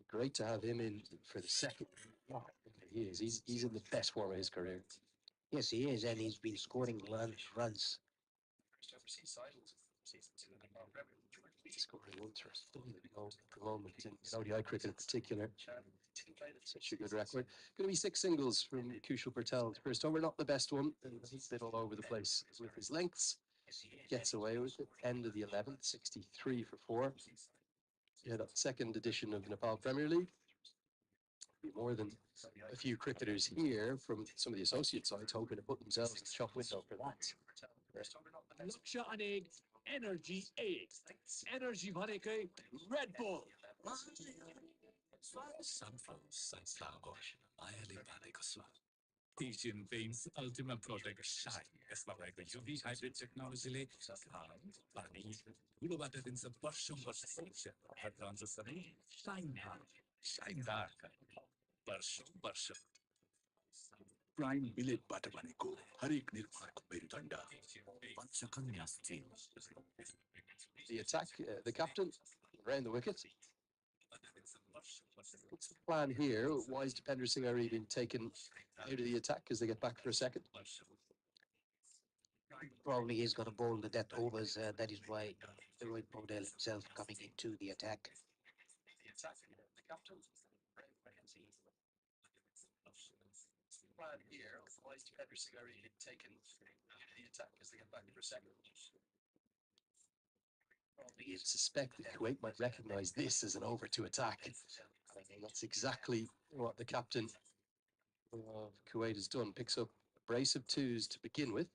great to have him in for the second. Oh, he is. He's in the best form of his career. Yes, he is, and he's been scoring runs. First overseas signings of season 2 of the Nepal Premier League. Scoring runs for us at the moment in ODI cricket in particular. Such a good record. Going to be 6 singles from Kushal Patel. First over, not the best one. He's a bit all over the place with his lengths. Gets away with it. End of the 11th, 63 for 4. Yeah, that second edition of the Nepal Premier League. Be more than a few cricketers here from some of the associate sides hoping to put themselves in the shop window for that. लक्ष्य अनेक energy 8 energy भनेकै Red Bull sunflower oil मायाले बाँधेको स्वाद Asian Paints Ultima Protect Shine यसमा भएको UV hybrid टेक्नोलोजीले घाम पानी धुलोबाट दिन्छ वर्षौं वर्ष सुरक्षा रहन्छ सधैँ शाइन डार्क वर्षौं वर्ष प्राइम बिलेटबाट बनेको हरेक निर्माणको मेरुदण्ड Panchakanya steel The attack, the captain around the wicket. What's the plan here? Why is Dipender Singh already been taken out of the attack as they get back for a second? Probably he's going to bowl the death overs. That is why Rohit Paudel himself coming into the attack. Plan here, otherwise defenders are already taken the attack as they get back for a second. You'd suspect that Kuwait might recognize this as an over to attack. And that's exactly what the captain of Kuwait has done. Picks up a brace of twos to begin with.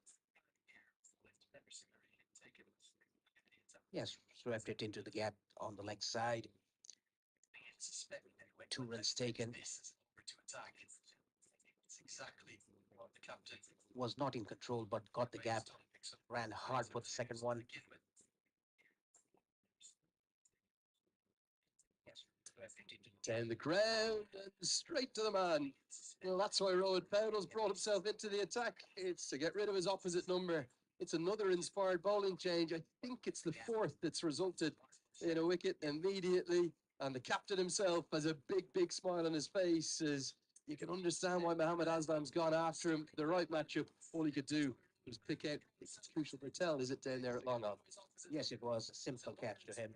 Yes, swept it into the gap on the leg side. 2 runs taken. Was not in control, but got the gap. Ran hard for the second one. Down the ground and straight to the man. Well, that's why Rowan Powell's brought himself into the attack. It's to get rid of his opposite number. It's another inspired bowling change. I think it's the fourth that's resulted in a wicket immediately. And the captain himself has a big, big smile on his face as you can understand why Mohammad Aslam's gone after him. The right matchup, all he could do was pick out Crucial Patel, is it, down there at long on? Yes, it was a simple catch to him.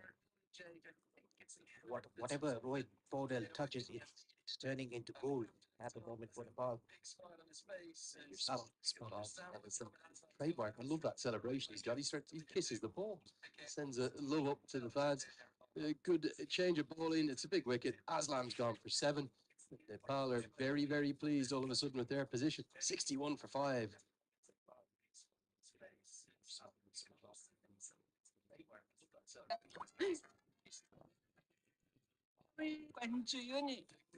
Whatever Rohit Paudel touches, it's turning into gold at the moment for the ball. Spot on. And it's a trademark. I love that celebration he's got. He kisses the ball, sends a love up to the fans. Good change of bowling. It's a big wicket. Aslam's gone for 7. Nepal are very, very pleased all of a sudden with their position. 61 for 5.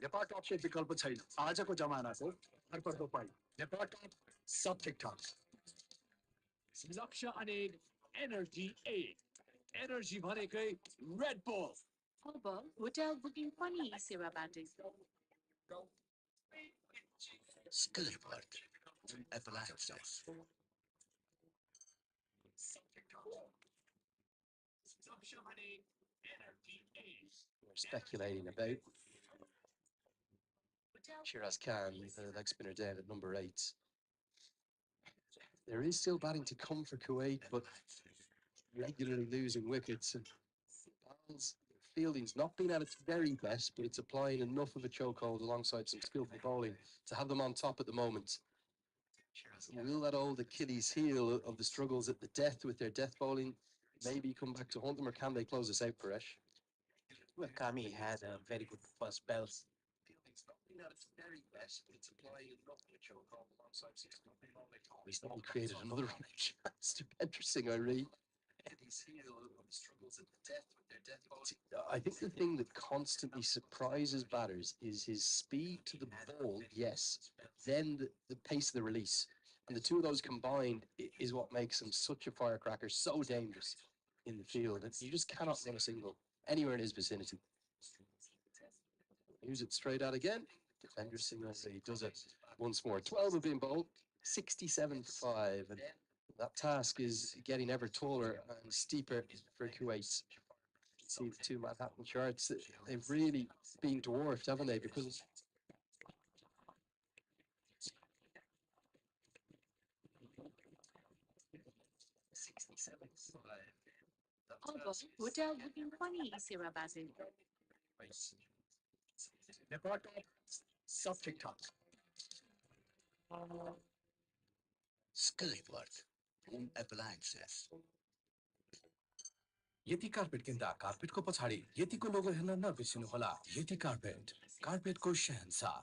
Nepal टप को विकल्प छैन आजको जमानाको हरपर्दो पाइ नेपाल टप सब ठिकठाक Laksha Anil, Energy 8. Energy भनेकै Red Bull. अब hotel booking पनि सेवा बाटे Skillport. Appliances. Laksha Anil, Energy 8. We're speculating about Shiraz Khan, the leg spinner down at number 8. There is still batting to come for Kuwait, but regularly losing wickets. And Ball's fielding's not been at its very best, but it's applying enough of a chokehold alongside some skillful bowling to have them on top at the moment. Will that old Achilles heel of the struggles at the death with their death bowling maybe come back to haunt them, or can they close us out, Paresh? Well, Kami had a very good first spell. He created another run chance to Singh, I read. I think the thing that constantly surprises batters is his speed to the ball, yes, then the pace of the release. And the two of those combined is what makes him such a firecracker, so dangerous in the field. And you just cannot run a single anywhere in his vicinity. Use it straight out again. Defender Singh does it once more. 12 have been bowled, 67 for 5. And that task is getting ever taller and steeper for Kuwait. See the two Manhattan charts, they've really been dwarfed, haven't they? Because अब hotel booking पनि सेवा बाटे नेपाल टप सब ठिकठाक Skillport. Appliances. यति carpet किन्दा कार्पेटको पछाडि यतिको लोगो हेर्न नबिर्सिनुहोला यति कार्पेट कार्पेटको शहंशाह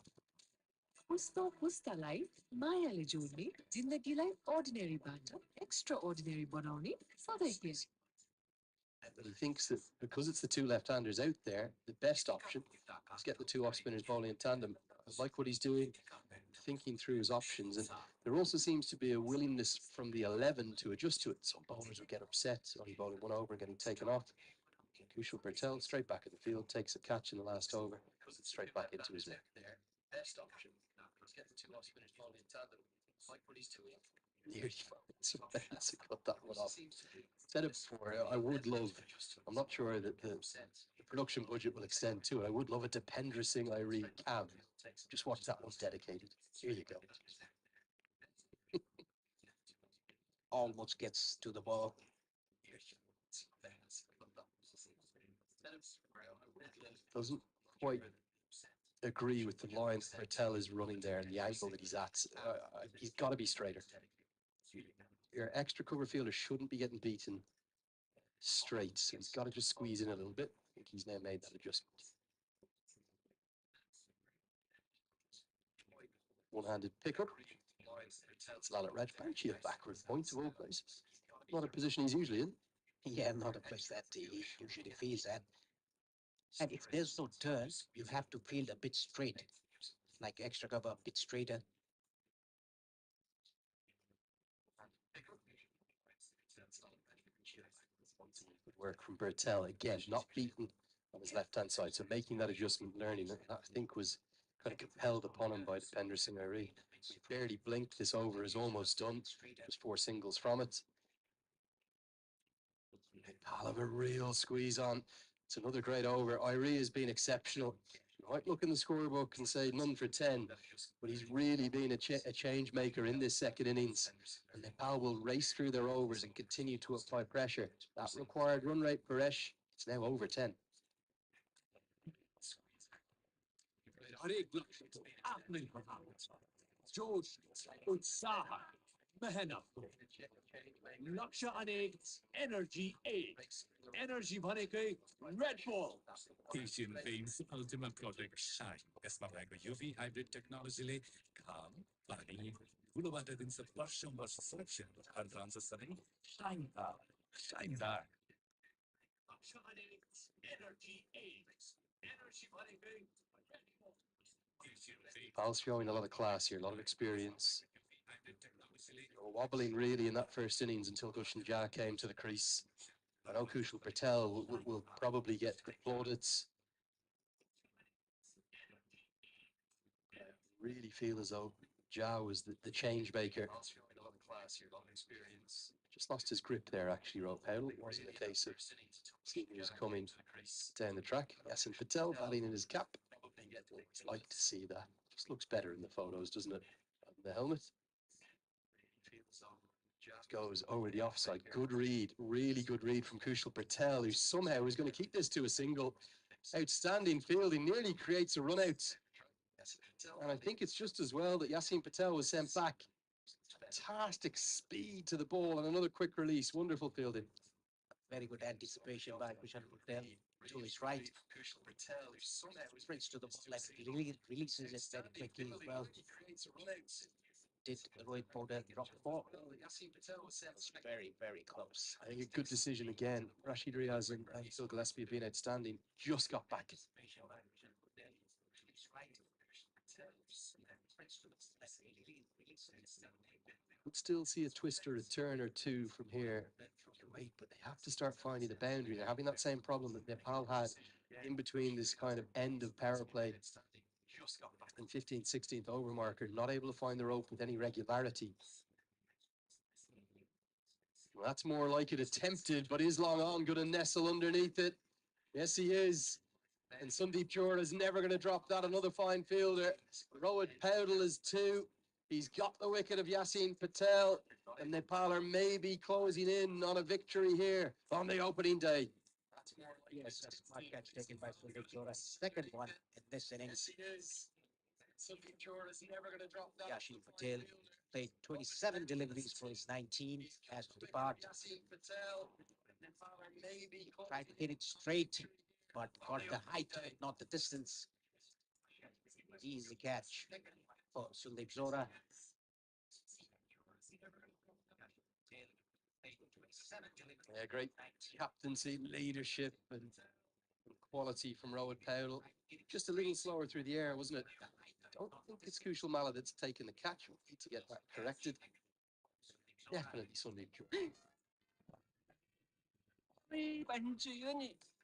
पुस्तो पुस्तालाई मायाले जोड्ने जिन्दगीलाई अर्डिनेरीबाट एक्स्ट्रा अर्डिनेरी बनाउने सधैँ के he thinks that because it's the two left-handers out there, the best option is get the two off-spinners bowling in tandem. I like what he's doing, thinking through his options. And there also seems to be a willingness from the 11 to adjust to it. Some bowlers would get upset, only bowling one over and getting taken off. Kushal Patel straight back in the field, takes a catch in the last over, straight back into his net. Best option is get the two off-spinners bowling in tandem. I like what he's doing. Nearly to cut that one off. Said it before, I would love, I'm not sure that the production budget will extend to it. I would love a Dependra Singh Irene cam. Just watch that one dedicated. Here you go. Almost gets to the ball. Doesn't. quite agree with the line Patel is running there and the angle that he's at. He's got to be straighter. Your extra cover fielder shouldn't be getting beaten straight, so he's got to just squeeze in a little bit. I think he's now made that adjustment. One-handed pickup. It's Lalit Rajbanshi, a backward point of all places. Not a position he's usually in. Yeah, not a place that he usually feels at. And if there's no turn, you have to field a bit straight, like extra cover a bit straighter. Good work from Bertel. Again, not beaten on his left-hand side. So making that adjustment, learning that, I think was kind of compelled upon him by defender Singhari. He barely blinked. This over is almost done. Just 4 singles from it. Nepal have a real squeeze on. It's another great over. Irie has been exceptional. You might look in the scorebook and say none for 10, but he's really been a change maker in this second innings. And Nepal will race through their overs and continue to apply pressure. That required run rate, Paresh, it's now over 10. लक्ष्य अनेक energy 8 energy भनेकै red ball Asian Paints Ultimate Product Shine यसमा भएको UV hybrid technology ले घाम पानी धुलोबाट दिन्छ वर्षौं वर्ष सुरक्षा हर ट्रान्ससनै शाइनदार लक्ष्य अनेक energy 8 energy भनेकै red ball Nepal's showing a lot of class here, a lot of experience. They were wobbling really in that first innings until Gushan Jha came to the crease. I know Kushal Patel will probably get the plaudits. I really feel as though Jha was the change maker. Showing a lot of class here, a lot of experience. Just lost his grip there, actually, Rob Powell. It wasn't a case of seeing he was coming down the track. Yasin Patel batting in his cap. I'd like to see that. Just looks better in the photos, doesn't it? On the helmet. Goes over the offside. Good read, really good read from Kushal Patel, who somehow is going to keep this to a single. Outstanding fielding, nearly creates a run out. And I think it's just as well that Yasin Patel was sent back. Fantastic speed to the ball and another quick release. Wonderful fielding. Very good anticipation by Kushal Patel to his right. Kushal Patel, who somehow sprints to the ball and releases it very quickly as well. Did Rohit Paudel drop the ball? Very, very close. I think a good decision again. Rashid Riaz and Phil Gillespie have been outstanding. Just got back. Would still see a twist or a turn or two from here from Kuwait, but they have to start finding the boundary. They're having that same problem that Nepal had in between this kind of end of power play and 15th, 16th over marker, not able to find the rope with any regularity. Well, that's more like it attempted, but is long on, going to nestle underneath it. Yes, he is. And Sandeep Jor is never going to drop that. Another fine fielder. Rohit Paudel is 2. He's got the wicket of Yasin Patel, and Nepal are maybe closing in on a victory here on the opening day. Yes, a smart catch taken by Sandeep Jor. Second one in this innings. Sandeep Jor is never going to drop that. Yasin Patel played 27 deliveries for his 19 as to depart. Tried to hit it straight, but got the height, but not the distance. Easy catch for Sandeep Zora. Yeah, great captaincy, leadership, and quality from Rohit Paudel. Just a little slower through the air, wasn't it? I don't think it's Kushal Malla that's taken the catch. We need to get that corrected. Definitely Sandeep Jor.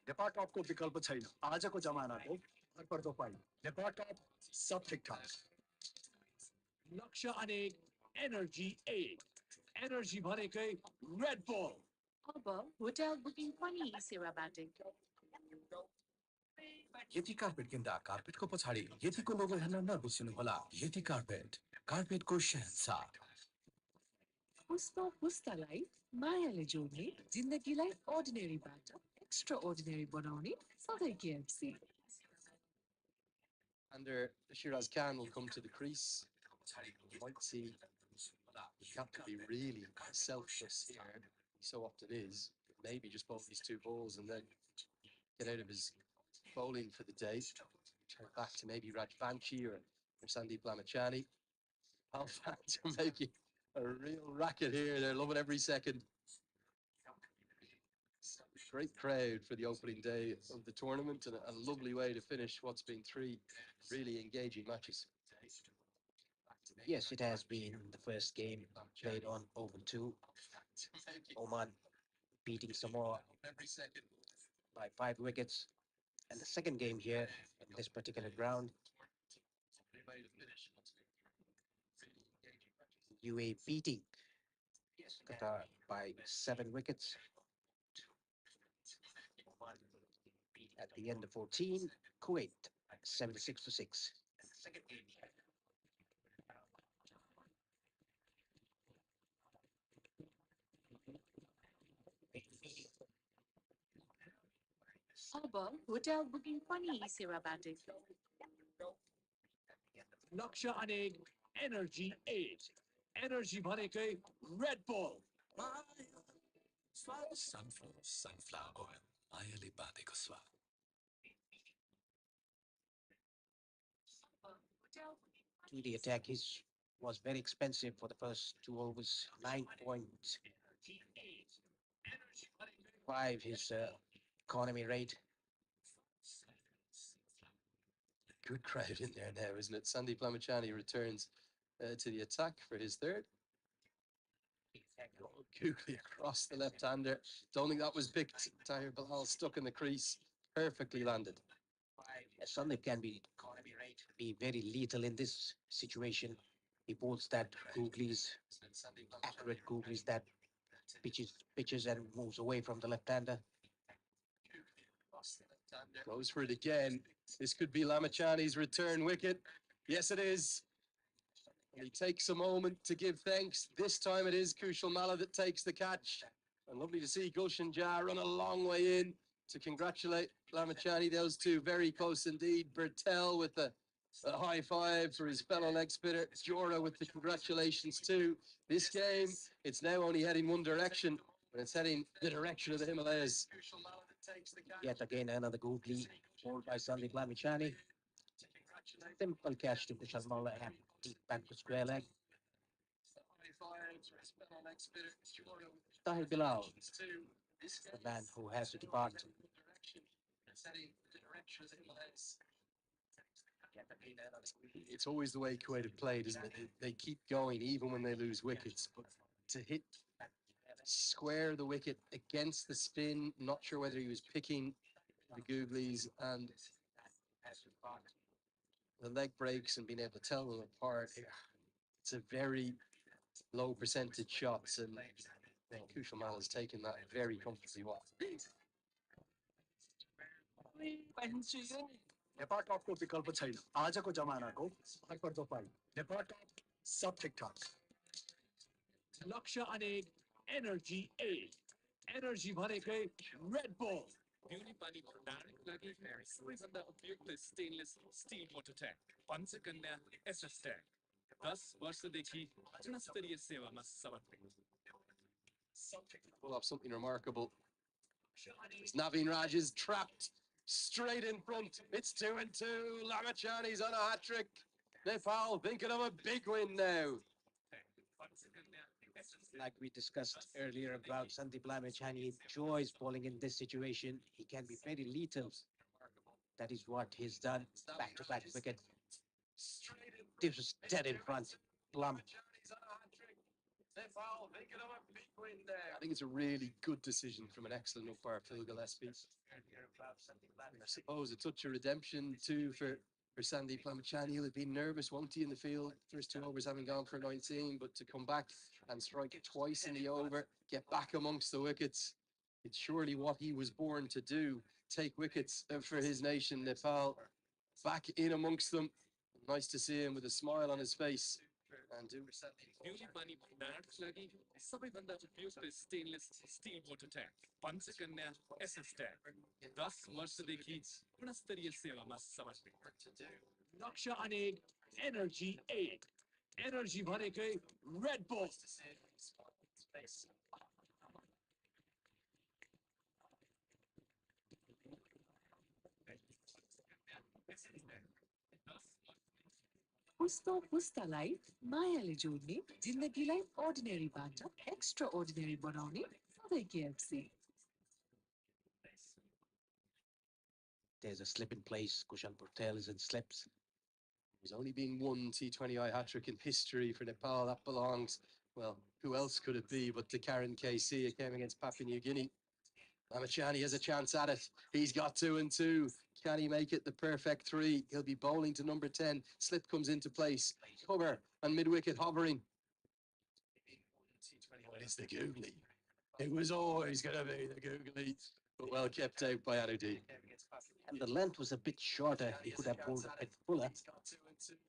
Nepal टपको विकल्प छैन आजको जमानाको हर पर्दो पाइ नेपाल टप सब ठिकठाक लक्ष्य अनेक energy 8 energy भनेकै red ball अब होटल बुकिङ पनि सेवा बाटे यति कार्पेट किन्दा कार्पेटको पछाडि यतिको लोगो हेर्न नबिर्सिनु होला यति कार्पेट कार्पेटको शहंशाह पुष्प पुस्तालाई मायाले जोड्ने जिन्दगीलाई अर्डिनेरीबाट एक्स्ट्रा अर्डिनेरी बनाउने सधैँ KFC Under Shiraz Khan will come to the crease. You might see the captain be really selfless here. He so often is. Maybe just bowl these two balls and then get out of his bowling for the day. Turn back to maybe Raj Banchi or Sandeep Lamachani. Our fans are making a real racket here. They're loving every second. Great crowd for the opening day of the tournament and a lovely way to finish what's been three really engaging matches. Yes, it has been the first game played on Oval 2. Oman beating Samoa by 5 wickets. And the second game here in this particular ground, UAE beating Qatar by 7 wickets. At the end of 14, Kuwait 76 to 6. अब hotel booking पनि ई सेवाबाट Laksha Anek Energy 8. Energy भनेकै Red Bull. sunflower oil मायाले बाँधेको स्वाद To the attack, his was very expensive for the first 2 overs, 9.5 his economy rate. Good crowd in there now, isn't it? Sandeep Lamachani returns to the attack for his third. Googly across the left-hander. Don't think that was picked. Tahir Bilal stuck in the crease. Perfectly landed. Sandeep can be very lethal in this situation. He bowls that googlies, accurate googlies that pitches and moves away from the left-hander. Goes for it again. This could be Lamachani's return wicket. Yes, it is. And he takes a moment to give thanks. This time it is Kushal Malla that takes the catch. And lovely to see Gulshan Jah run a long way in to congratulate Lamachani. Those two very close indeed. Bertel with a high five for his fellow leg spinner. Jora with the congratulations too. This game, it's now only heading one direction, but it's heading the direction of the Himalayas. Yet again, another googly bowled by Sandeep Lamachani. Simple catch to Kushal Malla and deep back to square leg. Tahir Bilal, the man who has to depart. It's always the way Kuwait have played, isn't it? They keep going even when they lose wickets, but to hit square the wicket against the spin, not sure whether he was picking the googlies and the leg breaks and being able to tell them apart. It's a very low percentage shots, and Kushal Malla has taken that very comfortably well. Nepal टपको विकल्प छैन आजको जमानाको हर पर्दो पाइ नेपाल टप सब ठिकठाक Laksha Anek Energy 8. Energy भनेकै Red Bull. पिउने पानी भण्डारणको लागि सबैभन्दा उपयुक्त stainless steel water tank Panchakanya SS tank 10 वर्षदेखि गुणस्तरीय सेवामा समर्पित We'll have something remarkable. Naveen Raj is trapped straight in front. It's 2-2. Lamachani's on a hat-trick. Nepal thinking of a big win now. Like we discussed earlier about Sandeep Lamachani, enjoys bowling in this situation. He can be very lethal. That is what he's done. Back-to-back wicket. This was dead in front. Plump. I think it's a really good decision from an excellent umpire, Phil Gillespie. I suppose a touch of redemption too for Sandeep Lamachani. He'll have been nervous, won't he, in the field? First 2 overs having gone for 19, but to come back and strike twice in the over, get back amongst the wickets, it's surely what he was born to do. Take wickets for his nation, Nepal. Back in amongst them. Nice to see him with a smile on his face. And do पिउने पानी भण्डारणको लागि सबैभन्दा उपयुक्त stainless steel water tank Panchakanya SS tank 10 वर्षदेखि गुणस्तरीय सेवामा समर्पित लक्ष्य अनेक एनर्जी 8 एनर्जी भनेकै रेड बुल पुस्तो पुस्तालाई मायाले जोड्ने जिन्दगीलाई अर्डिनेरीबाट एक्स्ट्रा अर्डिनेरी बनाउने सधैँ KFC. There's a slip in place. Kushan Patel is in slips. There's only been one T20I hat-trick in history for Nepal. That belongs, well, who else could it be but to Karen KC? It came against Papua New Guinea. Lamachani has a chance at it. He's got 2 and 2. Can he make it the perfect 3? He'll be bowling to number 10. Slip comes into place. Cover and mid-wicket hovering. What is the googly? It was always going to be the googly, but well kept out by Anudeep. And the length was a bit shorter. He could have bowled a bit fuller.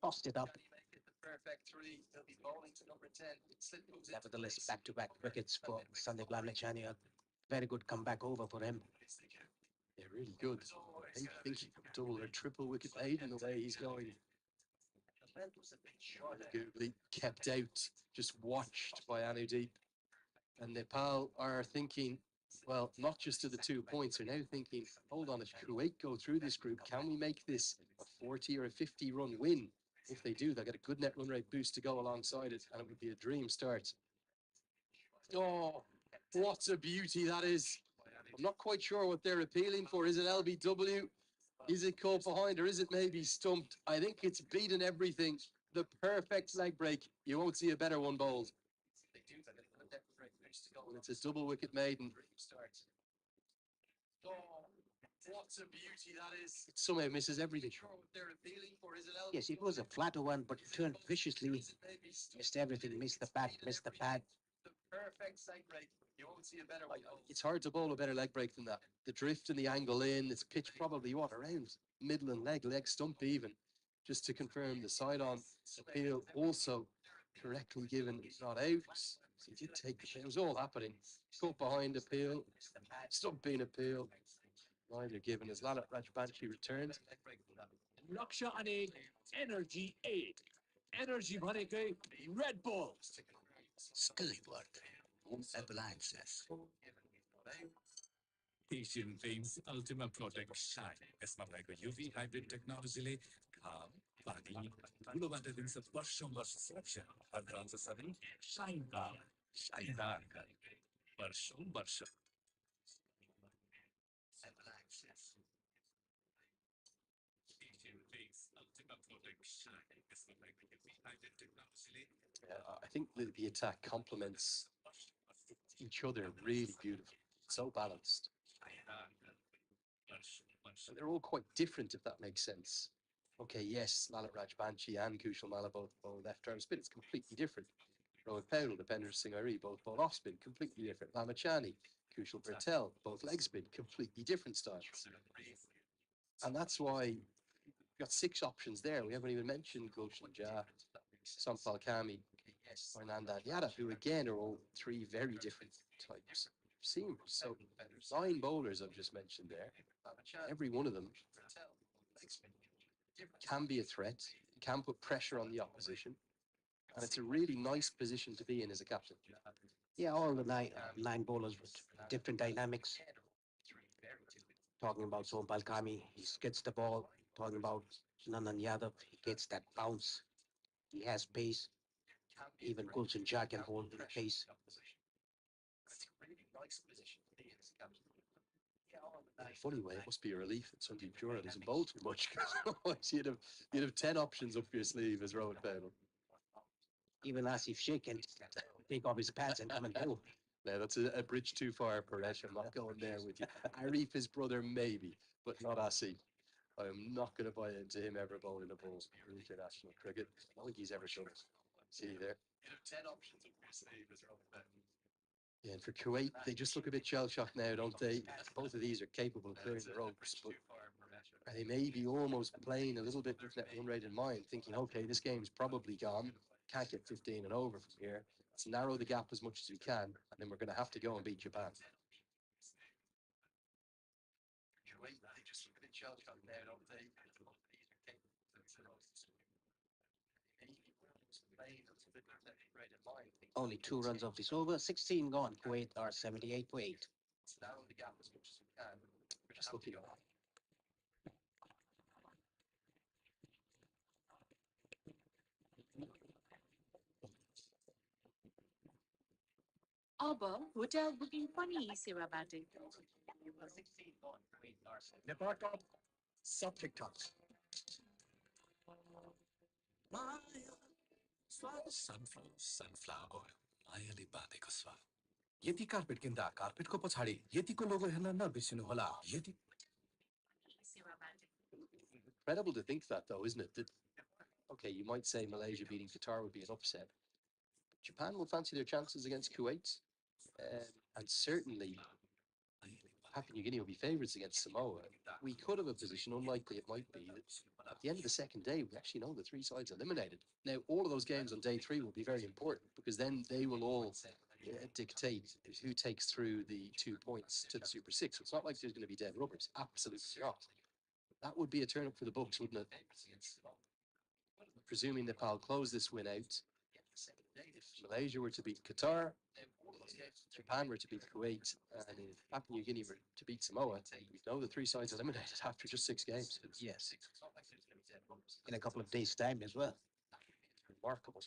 Tossed it up. Nevertheless, back-to-back wickets for Sandeep Lamlechani. A very good comeback over for him. Yeah, really good. I think he could double or triple wicket maiden the way he's going. Googly kept out, just watched by Anudeep. And Nepal are thinking, well, not just to the 2 points, are now thinking, hold on, if Kuwait go through this group, can we make this a 40 or a 50 run win? If they do, they'll get a good net run rate boost to go alongside it, and it would be a dream start. Oh, what a beauty that is. I'm not quite sure what they're appealing for. Is it LBW? Is it caught behind, or is it maybe stumped? I think it's beaten everything. The perfect leg break. You won't see a better one bowled. And it's a double wicket maiden. Oh, what a beauty that is. It somehow misses everything. Yes, it was a flatter one, but turned viciously. Missed everything. Missed the bat, missed the pad. The perfect leg break. You won't see a better one. It's hard to bowl a better leg break than that. The drift and the angle in, it's pitched probably what, around middle and leg stump even. Just to confirm the side-on appeal also correctly given, not out. So he did take the, it was all happening. Caught behind appeal, stump being appeal. Neither given as Lalit Rajbanshi returns. लक्ष्य अनेक energy 8 energy भनेकै Red bull Skyward. Home appliances. Asian Paints Ultima Protect Shine. यसमा भएको UV hybrid technology घाम, पानी, धुलोबाट दिन्छ वर्षौं वर्ष सुरक्षा। हर रहन्छ सधैँ शाइनदार, शाइनदार वर्षौं वर्ष। Asian Paints Ultima Protect Shine. यसमा भएको UV hybrid technology I think the attack complements each other really beautifully. So balanced. And they're all quite different, if that makes sense. Okay, yes, Lalit Rajbanshi and Kushal Malla both bowl left arm spin. It's completely different. Rohit Powell, Depender Singh both bowl off spin, completely different. Lamachani, Kushal Patel, both leg spin, completely different styles. And that's why we've got 6 options there. We haven't even mentioned Gulshan Jha, Sampal Kami, or Nandan Yadav, who again are all 3 very different types of seamers. So 9 bowlers I've just mentioned there. Every one of them can be a threat, can put pressure on the opposition, and it's a really nice position to be in as a captain. Yeah, all the nine bowlers with different dynamics. Talking about Sompal Kami, he gets the ball. Talking about Nandan Yadav, he gets that bounce. He has pace. Even Gulshan Jha can hold the pace. In a funny way, it must be a relief that Sandeep Jura doesn't bowl too much. you'd have 10 options up your sleeve as Rohit Powell. Even Asif Sheikh can take off his pads and come and bowl. No, that's a bridge too far, Paresh. I'm not going there with you. Arif, his brother, maybe, but not Asif. I'm not going to buy into him ever bowling a ball in international cricket. I don't think he's ever done it. See there? You have 10 options up your sleeve as Rohit Powell. Yeah, and for Kuwait, they just look a bit shell-shocked now, don't they? Both of these are capable of clearing the ropes, but they may be almost playing a little bit with that run rate in mind, thinking, okay, this game's probably gone, can't get 15 and over from here. Let's narrow the gap as much as we can, and then we're going to have to go and beat Japan. Kuwait, they just look a bit shell-shocked now, don't they? Both of these are capable of clearing the ropes. Only 2 runs of this over, 16 gone. Kuwait are 78 for 8. Down the gap as much as we can. We're just looking at Aber hotel booking funny सेवा बाटे. Nepal top सब ठीक ठाक sunflower oil. मायाले बाँधेको स्वाद. यति carpet किन्दा कार्पेटको पछाडि यतिको लोगो हेर्न नबिर्सिनुहोला. यति incredible to think that, though, isn't it? That, okay, you might say Malaysia beating Qatar would be an upset. Japan will fancy their chances against Kuwait, and certainly Papua New Guinea will be favourites against Samoa. We could have a position, unlikely it might be, that at the end of the second day, we actually know the three sides eliminated. Now, all of those games on day 3 will be very important because then they will all dictate who takes through the 2 points to the Super 6. So it's not like there's going to be dead rubbers. Absolutely not. That would be a turn up for the books, wouldn't it? Presuming Nepal close this win out, if Malaysia were to beat Qatar, Japan were to beat Kuwait, and if Papua New Guinea were to beat Samoa, we know the 3 sides eliminated after just 6 games. Yes. In a couple of days' time as well. Remarkable.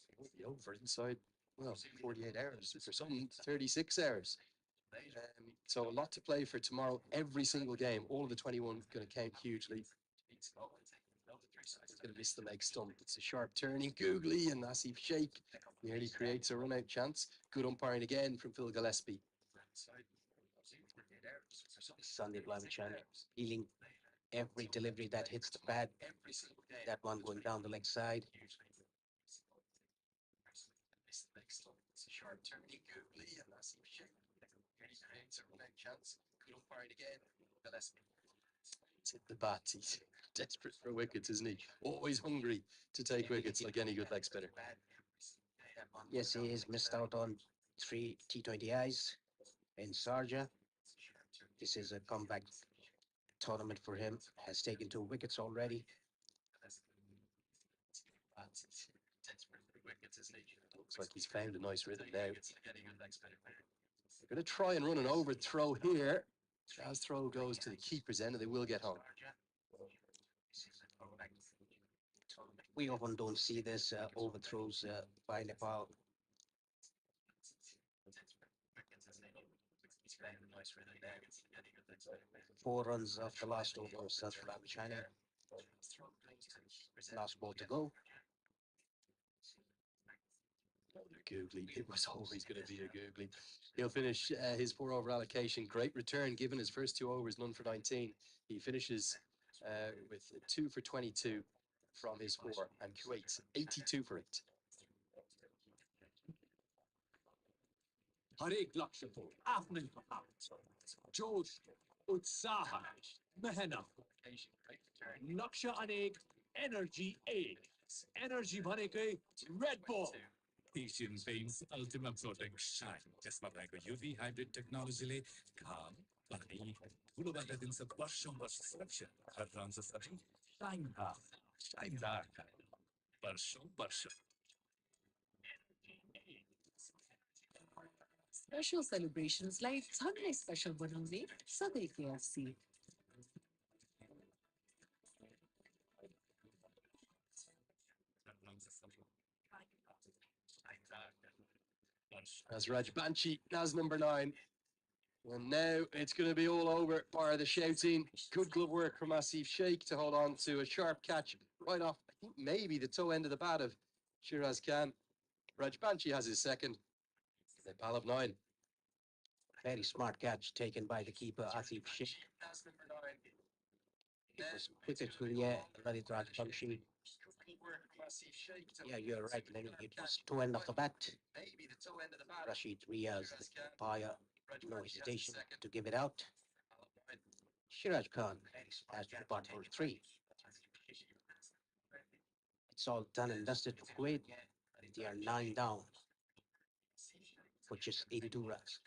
It will be over inside, well, 48 hours. For some, 36 hours. So a lot to play for tomorrow. Every single game, all of the 21 going to count hugely. It's going to miss the leg stump. It's a sharp turning. Googly and Asif Sheikh nearly creates a run-out chance. Good umpiring again from Phil Gillespie. Sunday Blavichan feeling every delivery that hits the pad. That one going down the leg side. It's a sharp turning. Googly and Asif Sheikh nearly creates a run-out chance. Good umpiring again. Gillespie. Hit the bat. He's desperate for wickets, isn't he? Always hungry to take wickets like any good leg spinner. Yes, he is missed out on 3 T20Is in Sharjah. This is a comeback tournament for him. Has taken 2 wickets already. Looks like he's found a nice rhythm now. They're going to try and run an overthrow here. As throw goes to the keeper's end, and they will get home. We often don't see this overthrows by Nepal. 4 runs off the last over of South China. Last ball to go. Googly. It was always going to be a googly. He'll finish his 4-over allocation. Great return given his first 2 overs, none for 19. He finishes with 2 for 22 from his 4, and Kuwait 82 for 8. हर एक लक्ष्य को आफ्नै हात जोश उत्साह मेहनत लक्ष्य अनेक एनर्जी एनर्जी भनेकै Red bull Asian Paints Ultimate Protect Shine. यसमा भएको UV hybrid technologyले घाम, पानी, धुलोबाट दिन्छ वर्षौं वर्ष सुरक्षा. हर रहन्छ सबै शाइनदार वर्षौं वर्ष. Special celebrations like Sunday special बनाउने सधैँ KFC. As Rajbanshi has number 9. And now it's going to be all over by the shouting. Good glove work from Asif Sheikh to hold on to a sharp catch right off, I think maybe the toe end of the bat of Shiraz Khan. Rajbanshi has his second. Nepal of 9. Very smart catch taken by the keeper, Asif Sheikh. It was quicker to Lalit Rajbanshi. Yeah, you're right, Lenny. It was toe end of the bat. Rashid Riaz, the umpire, no hesitation to give it out. Shiraz Khan has to depart for 3. It's all done and dusted for Kuwait. They are 9 down for just 82 runs.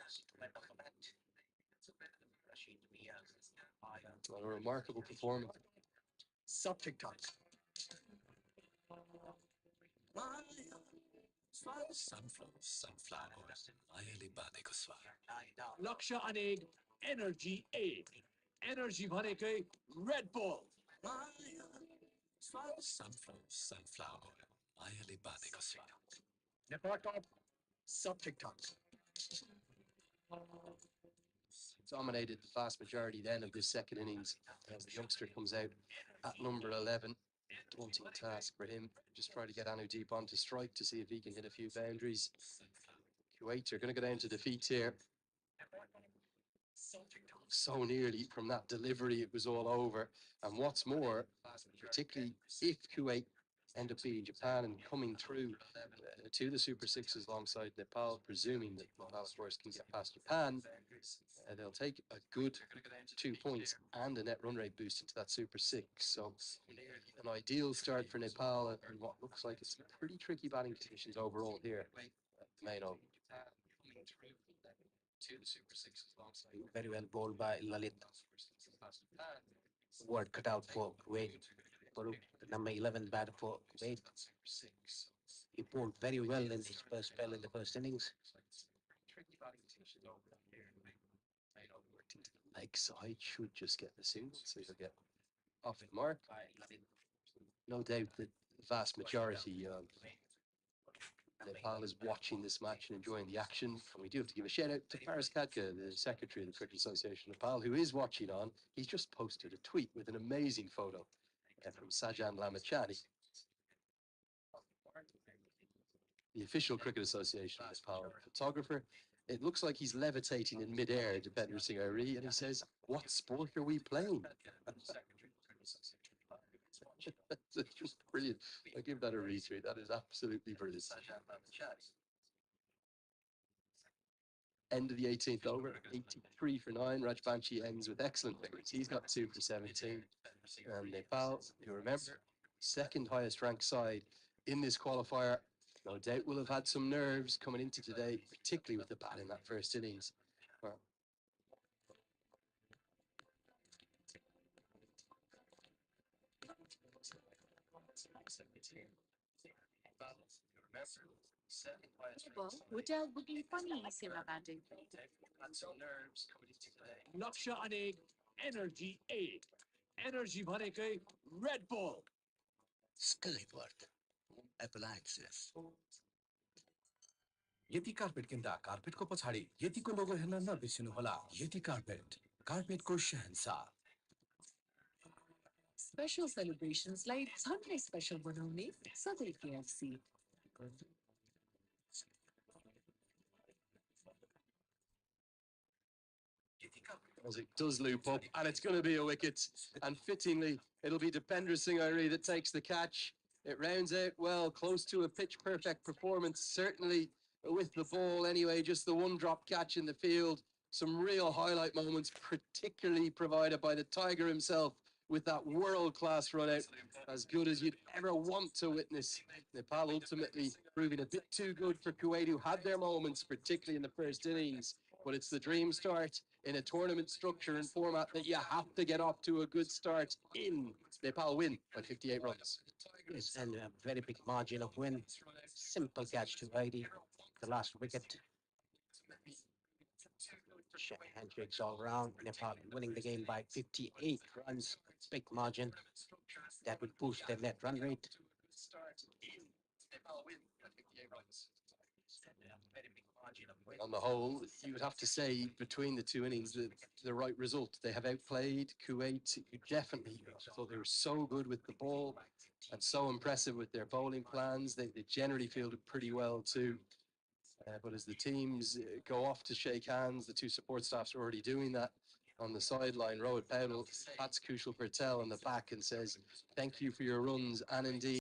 What a remarkable performance. सब ठीक ठाक Sunflower, sunflower oil. मायाले बाँधेको स्वाद. लक्ष्य अनेक energy ए energy भनेकै Red Bull Sunflower, sunflower oil. मायाले बाँधेको स्वाद. नेपाल टप सब ठिकठाक Dominated the vast majority then of this second innings as the youngster comes out at number 11. Daunting task for him. Just try to get Anu deep onto strike to see if he can hit a few boundaries. Kuwait are going to go down to defeat here. So nearly from that delivery, it was all over. And what's more, particularly if Kuwait end up beating Japan and coming through to the Super Sixes alongside Nepal, presuming that Nepal, of course, can get past Japan, they'll take a good 2 points and a net run rate boost into that Super Six. So an ideal start for Nepal and what looks like it's pretty tricky batting conditions overall here at the main over. Very well bowled by Lalit. Word cut out for Kuwait. Farooq, the number 11 batter for Kuwait. He bowled very well in his first spell in the first innings. Leg side should just get the single, so he'll get off the mark. No doubt that the vast majority of Nepal is watching this match and enjoying the action. And we do have to give a shout out to Faris Kadka, the secretary of the Cricket Association of Nepal, who is watching on. He's just posted a tweet with an amazing photo from Sajan Lamachani, the official Cricket Association of Nepal photographer. It looks like he's levitating in midair, Depender Singh Ari, and he says, "What sport are we playing?" That's just brilliant. I give that a retweet. That is absolutely brilliant. End of the 18th over, 83 for 9. Rajbanshi ends with excellent figures. He's got 2 for 17. And Nepal, you remember, second highest ranked side in this qualifier. No doubt will have had some nerves coming into today, particularly with the bat in that first innings. Well, Hotel booking funny सेवा बाटे. लक्ष्य अनेक energy ए energy भनेकै Red bull Skyward appliances. यति carpet किन्दा कार्पेटको पछाडि यतिको लोगो हेर्न नबिर्सिनुहोला. यति कार्पेट, कार्पेटको शहंशाह. Special celebrations like Sunday special बनाउने सधैँ KFC. as it does loop up, and it's going to be a wicket. And fittingly, it'll be Depender Singh Ari that takes the catch. It rounds out well, close to a pitch-perfect performance, certainly with the ball anyway, just the one drop catch in the field. Some real highlight moments, particularly provided by the Tiger himself with that world-class run-out, as good as you'd ever want to witness. Nepal ultimately proving a bit too good for Kuwait, who had their moments, particularly in the first innings. But it's the dream start in a tournament structure and format that you have to get off to a good start in. Nepal win by 58 runs. Yes, and a very big margin of win. Simple catch to Heidi, the last wicket. Handshakes all round. Nepal winning the game by 58 runs. Big margin. That would boost their net run rate. On the whole, you would have to say between the two innings the right result. They have outplayed Kuwait, who definitely thought they were so good with the ball and so impressive with their bowling plans. They generally fielded pretty well too. But as the teams go off to shake hands, the two support staffs are already doing that on the sideline. Rohit Powell pats Kushal Patel on the back and says, "Thank you for your runs and indeed